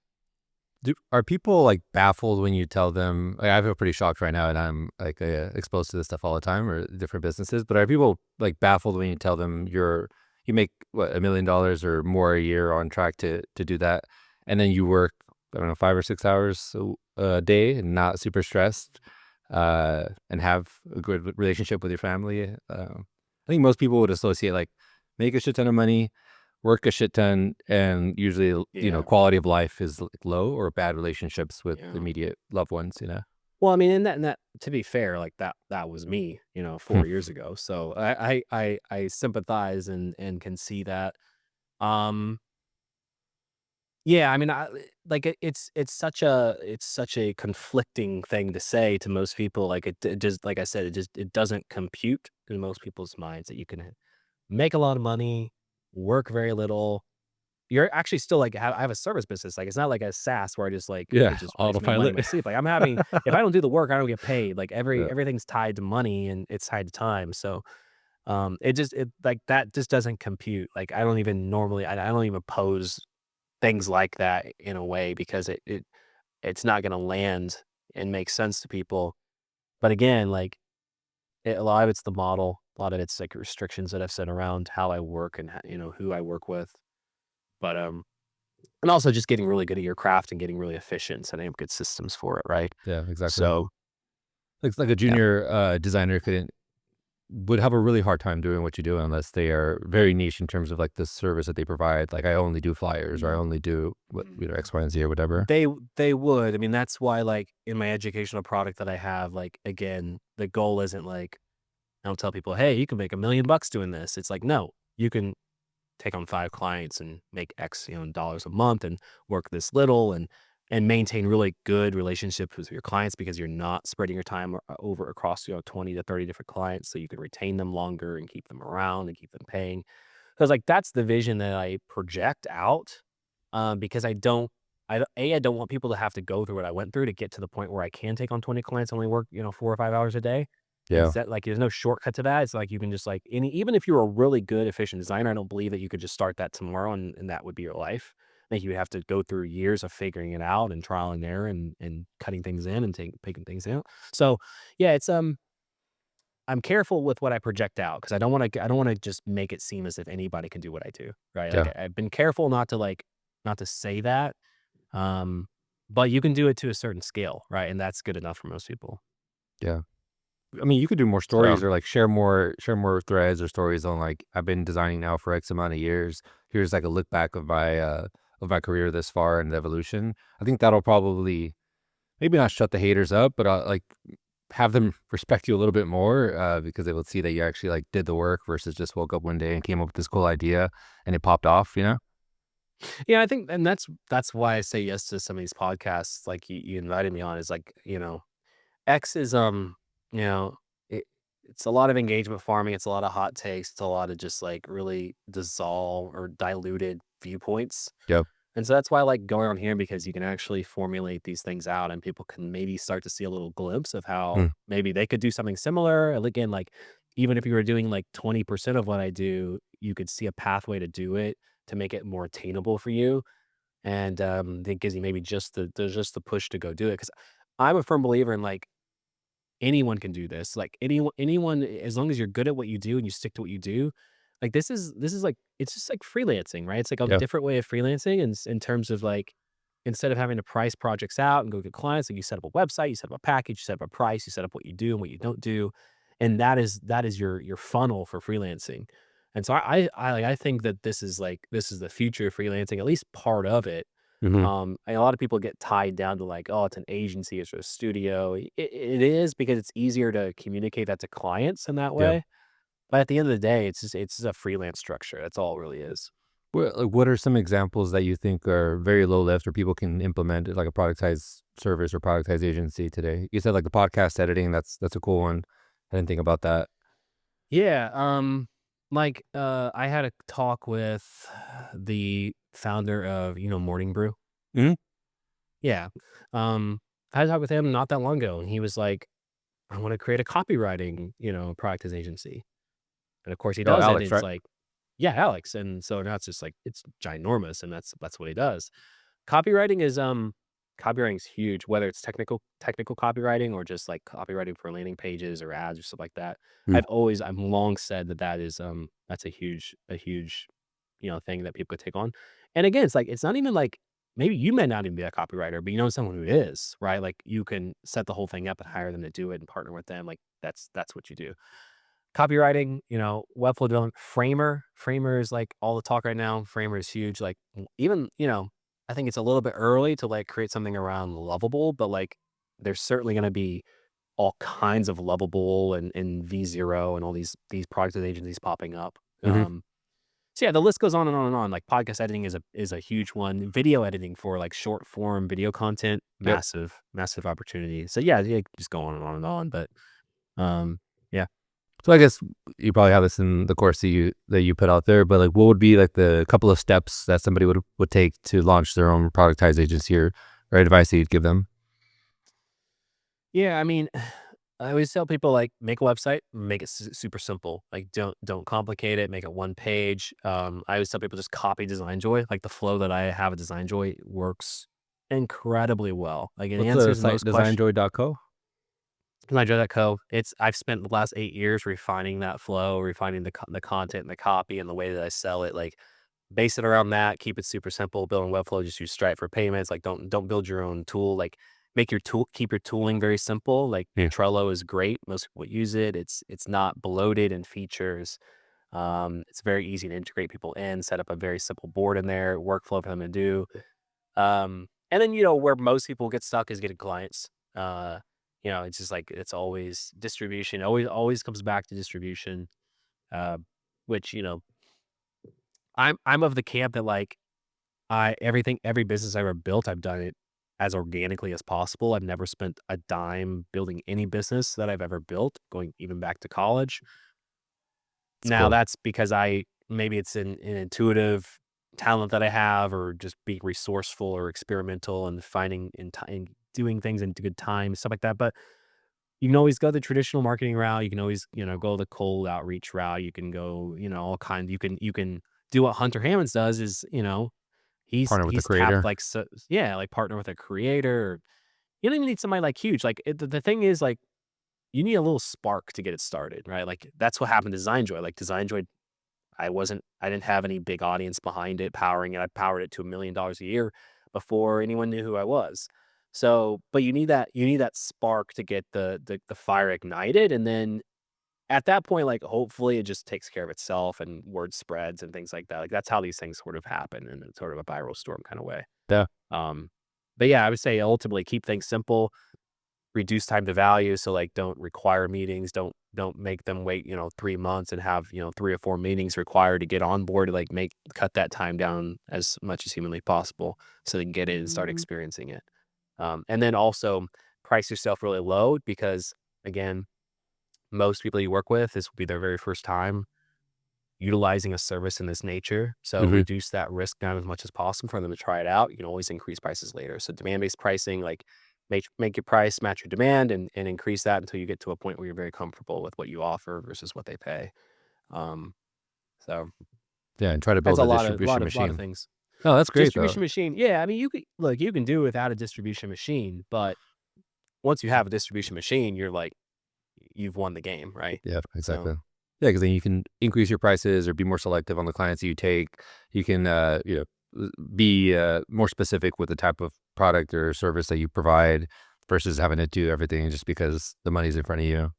Are people like baffled when you tell them? Like, I feel pretty shocked right now, and I'm like exposed to this stuff all the time, or different businesses. But are people like baffled when you tell them you make what $1 million or more a year on track to do that, and then you work, I don't know, 5 or 6 hours a day and not super stressed, and have a good relationship with your family? I think most people would associate like make a shit ton of money, work a shit ton, and usually, Yeah. quality of life is like low or bad relationships with Yeah. immediate loved ones, Well, I mean, and that to be fair, like, that was me, Hmm. 4 years ago, so I sympathize and can see that. Um, yeah, I mean, like, it's such a conflicting thing to say to most people, like, it just like I said, it doesn't compute in most people's minds that you can make a lot of money, work very little. You're actually still, like, I have a service business, like, it's not like a SaaS where Yeah, I just make money in autopilot. my sleep, like, I'm having if I don't do the work, I don't get paid, like, Yeah. everything's tied to money and it's tied to time, so, like, that just doesn't compute, like, I don't even normally I don't even pose things like that in a way because it's not gonna land and make sense to people, but again, like, a lot of it's the model, a lot of it's, like, restrictions that I've set around how I work and ho who I work with, but, and also just getting really good at your craft and getting really efficient, setting up good systems for it, right? Yeah, exactly. So, Like a yeah. junior designer would have a really hard time doing what you do unless they are very niche in terms of like the service that they provide. Like I only do flyers, or I Mm, only do what mm. X, Y, and Z or whatever. They would. I mean, that's why, like, in my educational product that I have, like, again, the goal isn't like I don't tell people, "Hey, you can make $1 million doing this." It's like, "No, you can take on 5 clients and make X, dollars a month and work this little and maintain really good relationships with your clients because you're not spreading your time over across, 20 to 30 different clients so you can retain them longer and keep them around and keep them paying. Because like that's the vision that I project out because I don't want people to have to go through what I went through to get to the point where I can take on 20 clients, only work, 4 or 5 hours a day. Yeah. Instead, like, there's no shortcut to that. It's like you can just like even if you're a really good, efficient designer, I don't believe that you could just start that tomorrow and that would be your life. make you have to go through years of figuring it out and trial and error and cutting things in and picking things out. So yeah, I'm careful with what I project out because I don't want to just make it seem as if anybody can do what I do, right? Like Yeah. I've been careful not to say that, um, but you can do it to a certain scale, right? And that's good enough for most people. Yeah. I mean, you could do more stories So or like share more threads or stories on like I've been designing now for X amount of years. Here's like a look back of my career this far and the evolution. I think that'll probably maybe not shut the haters up, but like have them respect you a little bit more because they will see that you actually like did the work versus just woke up one day and came up with this cool idea and it popped off. You know? yeah, I think, and that's why I say yes to some of these podcasts, like you invited me on. Is like X is you know it, it's a lot of engagement farming. It's a lot of hot takes. It's a lot of just like really dissolve or diluted viewpoints. Yep. And so that's why I like going on here because you can actually formulate these things out and people can maybe start to see a little glimpse of how Mm. maybe they could do something similar. And again, like even if you were doing like 20% of what I do, you could see a pathway to do it to make it more attainable for you. And it gives you maybe just the push to go do it. Cause I'm a firm believer in like anyone can do this. Like anyone, as long as you're good at what you do and you stick to what you do, like this is like it's just like freelancing, right? It's like a Yeah. different way of freelancing in terms of like instead of having to price projects out and go get clients, like you set up a website, you set up a package, you set up a price, you set up what you do and what you don't do. And that is your funnel for freelancing. And so I think that this is the future of freelancing, at least part of it. Hmm. And a lot of people get tied down to like, oh, it's an agency, it's a studio. It is because it's easier to communicate that to clients in that Yeah. way. But at the end of the day, it's just a freelance structure. That's all it really is. What are some examples that you think are very low lift or people can implement like a productized service or productized agency today? You said like the podcast editing. That's a cool one. I didn't think about that. Yeah. I had a talk with the founder of Morning Brew. Hmm. Yeah. I had a talk with him not that long ago, and he was like, I want to create a copywriting, productized agency. And of course he Oh, does it. And Alex, it's right? like, yeah, Alex. And so now it's just like it's ginormous, and that's what he does. Copywriting is copywriting is huge, whether it's technical copywriting or just like copywriting for landing pages or ads or stuff like that. Mm. I've long said that is that's a huge thing that people could take on. And again, it's like it's not even like maybe you may not even be a copywriter, but you know someone who is, right? Like you can set the whole thing up and hire them to do it and partner with them. Like that's what you do. Copywriting, webflow development, Framer is like all the talk right now. Framer is huge. Like even, I think it's a little bit early to like create something around lovable, but like there's certainly going to be all kinds of lovable and V0 and all these products and agencies popping up. Hmm. So yeah, the list goes on and on and on. Like podcast editing is a huge one. Video editing for like short form video content, Yep. massive opportunity. So yeah, just go on and on and on. But yeah. So I guess you probably have this in the course that you put out there, but like, what would be like the couple of steps that somebody would take to launch their own productized agency or advice that you'd give them? Yeah, I mean, I always tell people like make a website, make it super simple. Like don't complicate it. Make it one page. I always tell people just copy DesignJoy. Like the flow that I have at DesignJoy works incredibly well. Like it What's the answers site most questions. designjoy.co? DesignJoy.co. I've spent the last 8 years refining that flow, refining the content and the copy and the way that I sell it. Like base it around that, keep it super simple, build in Webflow, just use Stripe for payments, like, don't build your own tool, like, keep your tooling very simple, like, Yeah. Trello is great, most people use it, it's not bloated in features, it's very easy to integrate people in, set up a very simple board in there, workflow for them to do, and then, where most people get stuck is getting clients, it's just like, it's always distribution, always comes back to distribution, uh, which, I'm of the camp that, like, every business I ever built, I've done it as organically as possible. I've never spent a dime building any business that I've ever built, going even back to college. It's Now cool. that's because maybe it's an intuitive talent that I have or just being resourceful or experimental and finding and doing things in good time, stuff like that, but you can always go the traditional marketing route. You can always, go the cold outreach route. You can go, all kinds. You can do what Hunter Hammonds does is, Partner with the he's tapped creator. like, so yeah, like partner with a creator. Or you don't even need somebody like huge. Like the thing is like you need a little spark to get it started, right? Like that's what happened to DesignJoy. Like DesignJoy, I didn't have any big audience behind it powering it. I powered it to $1 million a year before anyone knew who I was. So, but you need that spark to get the fire ignited, and then at that point, like hopefully it just takes care of itself and word spreads and things like that. Like that's how these things sort of happen in a sort of a viral storm kind of way. Yeah. Um, but yeah, I would say ultimately keep things simple, reduce time to value. So like don't require meetings, don't make them wait, 3 months and have, 3 or 4 meetings required to get on board. To like cut that time down as much as humanly possible so they can get in and start experiencing it. And then also price yourself really low because again, most people you work with, this will be their very first time utilizing a service in this nature. So Hmm. reduce that risk down as much as possible for them to try it out. You can always increase prices later. So demand-based pricing, like make your price match your demand and increase that until you get to a point where you're very comfortable with what you offer versus what they pay. Um, so Yeah, and try to that's build a distribution lot of machine. things. No, that's great though. Distribution machine, yeah. I mean, you can do without a distribution machine, but once you have a distribution machine, you're like you've won the game, right? Yeah, So exactly. Yeah, because then you can increase your prices or be more selective on the clients that you take. You can, be more specific with the type of product or service that you provide versus having to do everything just because the money's in front of you.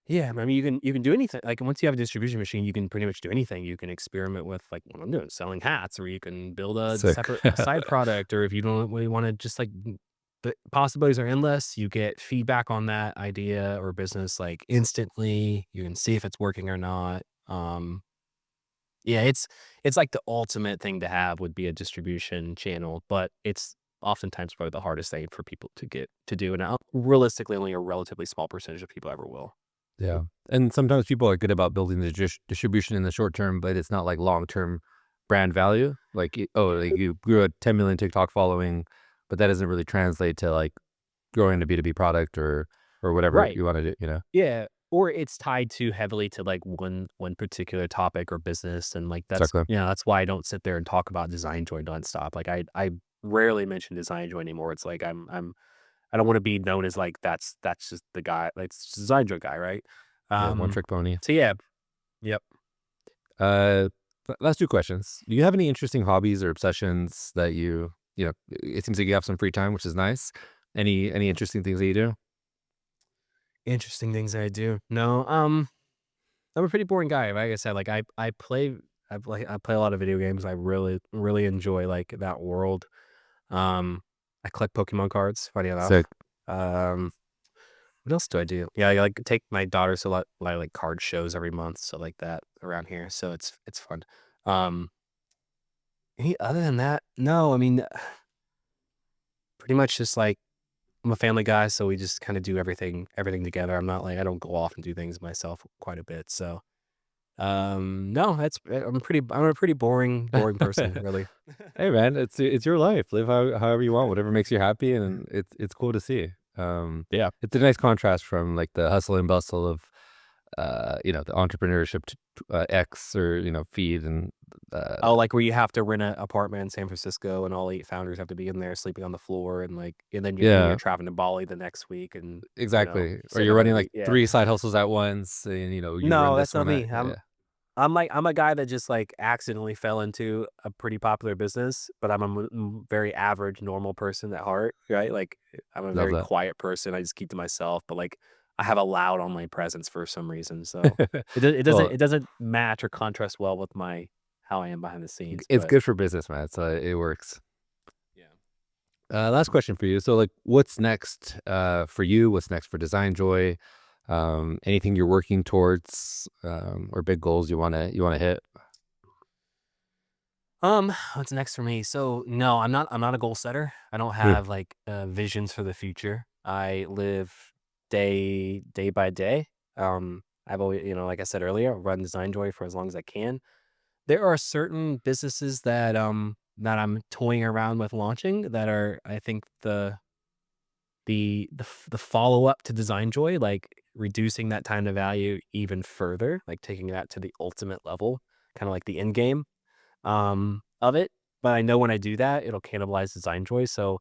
yeah, I mean, you can do anything. Like once you have a distribution machine, you can pretty much do anything. You can experiment with like what I'm doing, selling hats, or you can build a Sick. separate a side product, or if you don't really want to just like the possibilities are endless. You get feedback on that idea or business like instantly. You can see if it's working or not. Yeah, it's like the ultimate thing to have would be a distribution channel, but it's oftentimes probably the hardest thing for people to get to do, and realistically, only a relatively small percentage of people ever will. Yeah. And sometimes people are good about building the distribution in the short term, but it's not like long-term brand value. Like, like you grew a 10 million TikTok following, but that doesn't really translate to like growing a B2B product or whatever Right. you want to do, you know? Yeah, or it's tied too heavily to, like, one particular topic or business, and, like, Exactly. that's why I don't sit there and talk about DesignJoy nonstop. Like, I rarely mention DesignJoy anymore. It's like I don't wanna be known as, like, that's just the guy, like, it's DesignJoy guy, right? Yeah, one Um, trick pony. so yeah. Yep. Uh, last two questions. Do you have any interesting hobbies or obsessions that it seems like you have some free time, which is nice. Any interesting things that you do? Interesting things I do. No, I'm a pretty boring guy. Like I said, like, I play a lot of video games. I really, really enjoy, like, that world. I collect Pokemon cards, funny enough. Sick. Um, what else do I do? Yeah, I, like, take my daughters to a lot like, card shows every month, so like that around here, so it's fun. Um, any other than that, no, I mean, pretty much just, like I'm a family guy, so we just kinda do everything together. I'm not like I don't go off and do things myself quite a bit, so, no, I'm a pretty boring person, really. Hey man, it's your life. Live however you want, whatever makes you happy, and it's cool to see. Yeah. It's a nice contrast from like the hustle and bustle of the entrepreneurship X or feed and Oh, like, where you have to rent an apartment in San Francisco, and all 8 founders have to be in there sleeping on the floor, and, like and you're yeah, traveling to Bali the next week and, exactly. Or sitting you're around running and like eat, yeah. three side hustles at once, and you run No, that's this not one at me. yeah. I'm a guy that just, like, accidentally fell into a pretty popular business, but I'm a very average, normal person at heart, right? Like, I'm a Love very that. quiet person, I just keep to myself, but, like, I have a loud online presence for some reason, so Well, it doesn't match or contrast well with my how I am behind the scenes, it's but good for business, man. So it works. yeah. Last question for you. So, like, what's next for you? What's next for Design Joy? Anything you're working towards, or big goals you wanna hit? What's next for me? So no, I'm not a goal setter. I don't Hmm. have like visions for the future. I live day by day. I've always, like I said earlier, run Design Joy for as long as I can. There are certain businesses that I'm toying around with launching that are I think the follow up to Design Joy, like reducing that time to value even further, like taking that to the ultimate level, kind of like the end game of it. but I know when I do that, it'll cannibalize DesignJoy. So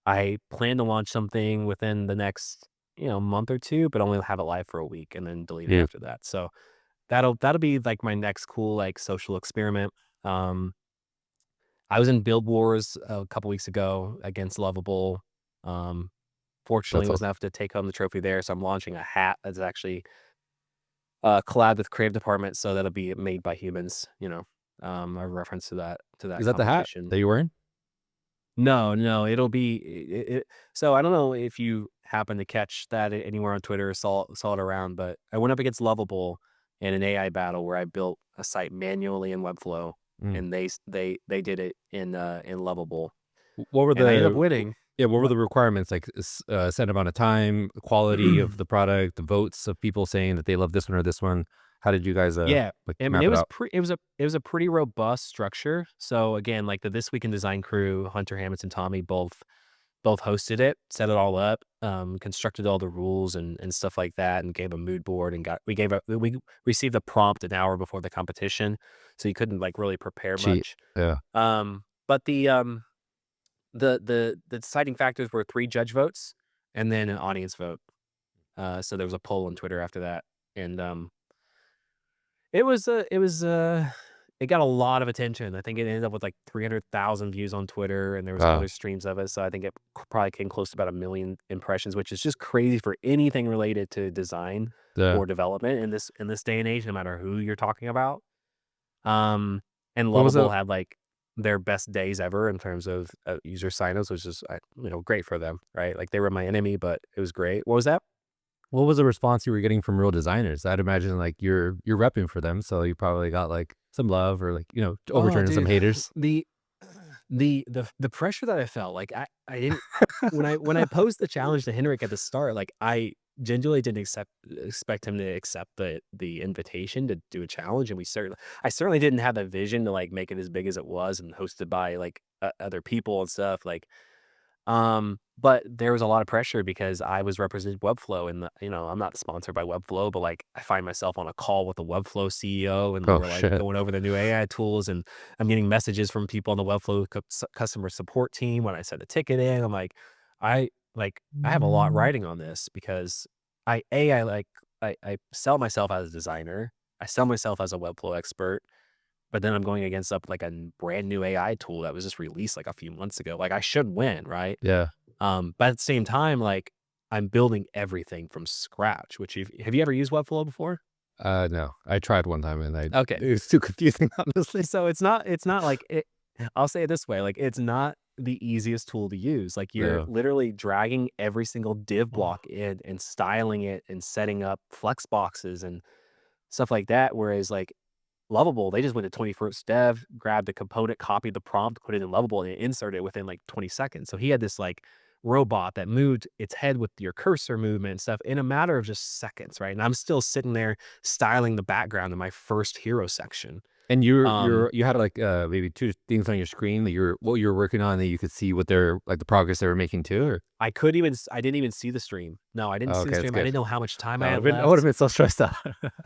I plan to launch something within the next, month or two, but only have it live for a week and then delete it Yeah, after that. So that'll be like my next cool like social experiment. Um, I was in Build Wars a couple weeks ago against Lovable. Um, Fortunately, that's was awesome. enough to take home the trophy there. So I'm launching a hat that's actually collab with Creative Department, so that'll be made by humans. A reference to that Is that the hat competition. that you're wearing? No, no, it'll be so I don't know if you happen to catch that anywhere on Twitter or saw it around, but I went up against Lovable in an AI battle where I built a site manually in Webflow, Mm. and they did it in Lovable, What were and I ended up the winning. yeah, what were What? the requirements? Like, set amount of time, the quality of the product, the votes of people saying that they love this one or this one. How did you guys, Yeah, like, I mean, map it it was out? pretty. It was a pretty robust structure. So again, like the This Week in Design crew, Hunter Hammonds and Tommy both hosted it, set it all up, constructed all the rules and stuff like that, and gave a mood board and we received a prompt an hour before the competition, so you couldn't like really prepare Cheat. much. Yeah. But the deciding factors were 3 judge votes and then an audience vote. So there was a poll on Twitter after that, and it got a lot of attention. I think it ended up with like 300,000 views on Twitter, and there was other Wow. streams of it. So I think it probably came close to about 1 million impressions, which is just crazy for anything related to design Yeah. or development in this day and age, no matter who you're talking about. Um, and What was Lovable the had like their best days ever in terms of user signups, which is great for them, right? Like they were my enemy, but it was great. What was that? what was the response you were getting from real designers? I'd imagine, like, you're repping for them, so you probably got, like, some love or, like, Oh, overturning some dude, haters. the the pressure that I felt, like, I didn't when I posed the challenge to Henrik at the start, like, I genuinely didn't expect him to accept the invitation to do a challenge, and I certainly didn't have the vision to, like, make it as big as it was and hosted by, like, other people and stuff, like, but there was a lot of pressure because I was representing Webflow and I'm not sponsored by Webflow, but like I find myself on a call with the Webflow CEO and Oh, we're like shit. going over the new AI tools and I'm getting messages from people on the Webflow customer support team when I send a ticket in. I'm I have a lot riding on this because I sell myself as a designer. I sell myself as a Webflow expert, but then I'm going against up like a brand new AI tool that was just released like a few months ago. Like I should win, right? Yeah. But at the same time, like, I'm building everything from scratch, which have you ever used Webflow before? No. I tried one time and Okay. it was too confusing, honestly. So it's not like it I'll say it this way, like, it's not the easiest tool to use. Like, you're Yeah. literally dragging every single div block in and styling it and setting up flex boxes and stuff like that, whereas, like, Lovable, they just went to 21st Dev, grabbed a component, copied the prompt, put it in Lovable, and it inserted it within like 20 seconds. So he had this like robot that moved its head with your cursor movement and stuff in a matter of just seconds, right? And I'm still sitting there styling the background in my first hero section. And Um, you had, like, maybe 2 things on your screen that you're working on, that you could see what they're like, the progress they were making too, or I didn't even see the stream. No, I didn't oh, see the okay, that's stream. I good. didn't know how much time I I had would've left. been so stressed out.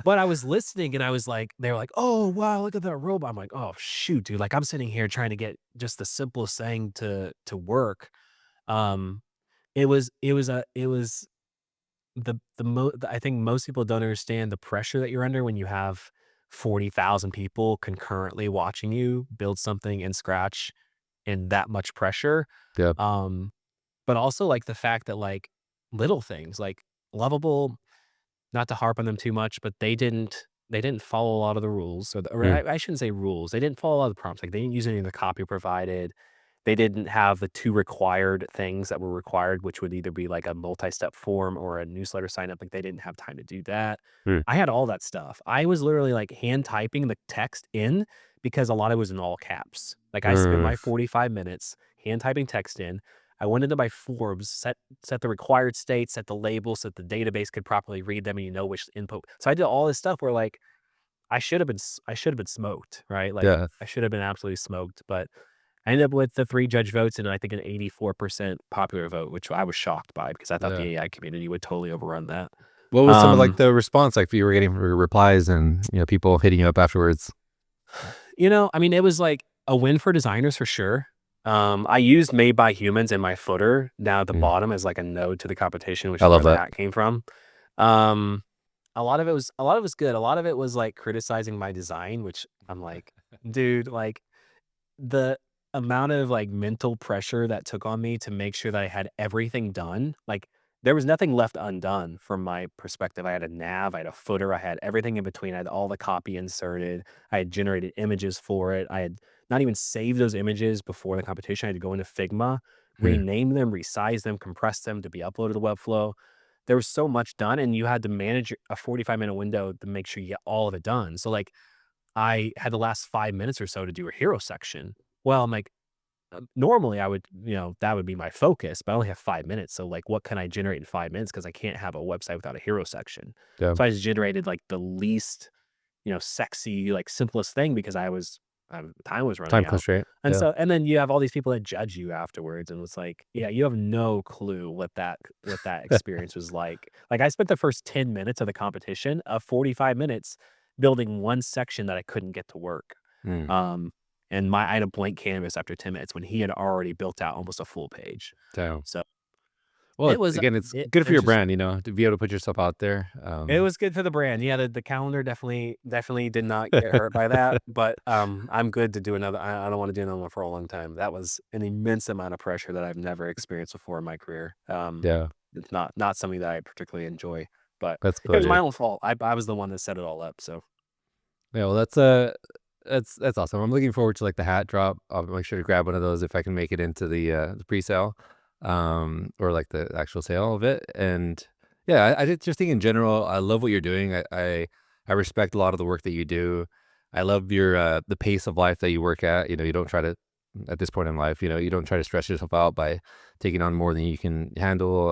But I was listening and I was like, they were like, "Oh, wow, look at that robot." I'm like, "Oh, shoot, dude." Like I'm sitting here trying to get just the simplest thing to work. Um, it was I think most people don't understand the pressure that you're under when you have 40,000 people concurrently watching you build something in scratch and that much pressure. Yep. Um, but also like the fact that like little things like Lovable, not to harp on them too much, but they didn't follow a lot of the rules or Mm. I shouldn't say rules. They didn't follow a lot of the prompts. Like they didn't use any of the copy provided. They didn't have the 2 required things that were required, which would either be like a multi-step form or a newsletter sign up. Like they didn't have time to do that. Mm. I had all that stuff. I was literally like hand typing the text in because a lot of it was in all caps. Like I spent Mm. my 45 minutes hand typing text in. I went into my forms, set the required state, set the label so that the database could properly read them and you know which input. So I did all this stuff where like I should have been smoked, right? Like Yeah. I should have been absolutely smoked, but I ended up with the 3 judge votes and I think an 84% popular vote, which I was shocked by because I thought Yeah. the AI community would totally overrun that. What was some of, like, Um, the response, like, you were getting replies and, people hitting you up afterwards? I mean, it was like A win for designers for sure. I used Made by Humans in my footer. Now at the Mm, bottom is like a node to the competition, which I is love where the that. hat came from. Um, a lot of it was good. A lot of it was like criticizing my design, which I'm like, dude, like the amount of, like, mental pressure that took on me to make sure that I had everything done, like, there was nothing left undone from my perspective. I had a nav, I had a footer, I had everything in between, I had all the copy inserted, I had generated images for it, I had not even saved those images before the competition. I had to go into Figma, Hmm. rename them, resize them, compress them to be uploaded to Webflow. There was so much done, and you had to manage a 45-minute window to make sure you get all of it done. So, like, I had the last 5 minutes or so to do a hero section. Well, I'm like, normally I would, that would be my focus, but I only have 5 minutes. So like, what can I generate in 5 minutes? Because I can't have a website without a hero section. Yeah. So I just generated like the least, sexy, like simplest thing because time was running Time out. constraint. And Yeah. so, and then you have all these people that judge you afterwards. And it's like, yeah, you have no clue what that experience was like. Like I spent the first 10 minutes of the competition of 45 minutes building one section that I couldn't get to work. Mm, Um, and I had a blank canvas after 10 minutes when he had already built out almost a full page. damn. So Well, it was again, it's good for your interesting. brand, to be able to put yourself out there. It was good for the brand. Yeah, the calendar definitely did not get hurt by that, but, I'm good to do another. I don't wanna do another one for a long time. That was an immense amount of pressure that I've never experienced before in my career. Yeah, It's not something that I particularly enjoy, but that's it cool, was my dude. own fault. I was the one that set it all up, so Yeah, well, that's awesome. I'm looking forward to like the hat drop. I'll make sure to grab one of those if I can make it into the pre-sale, or like the actual sale of it. And yeah, just think in general, I love what you're doing. I respect a lot of the work that you do. I love your the pace of life that you work at. You don't try to at this point in life. You don't try to stress yourself out by taking on more than you can handle.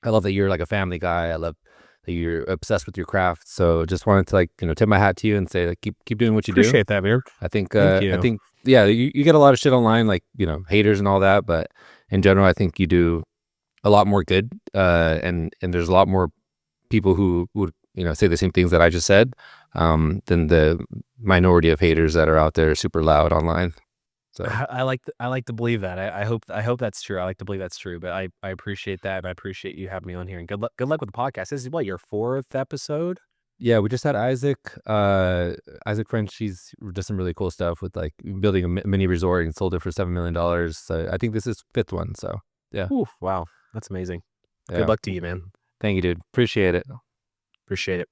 I love that you're like a family guy. I love that you're obsessed with your craft. So just wanted to like, tip my hat to you and say like keep doing what you do. appreciate that, man. Thank I you. think yeah, you get a lot of shit online, like, haters and all that, but in general I think you do a lot more good. And there's a lot more people who would, say the same things that I just said, than the minority of haters that are out there super loud online. So I like to believe that. I hope that's true. I like to believe that's true, but I appreciate that, and I appreciate you having me on here, and good luck with the podcast. This is what, your 4th episode? yeah, we just had Isaac French. He's does some really cool stuff with like building a mini resort and sold it for $7 million. So I think this is fifth one. So yeah, Ooh, wow, that's amazing. Good yeah. luck to you, man. Thank you, dude. Appreciate it. Appreciate it.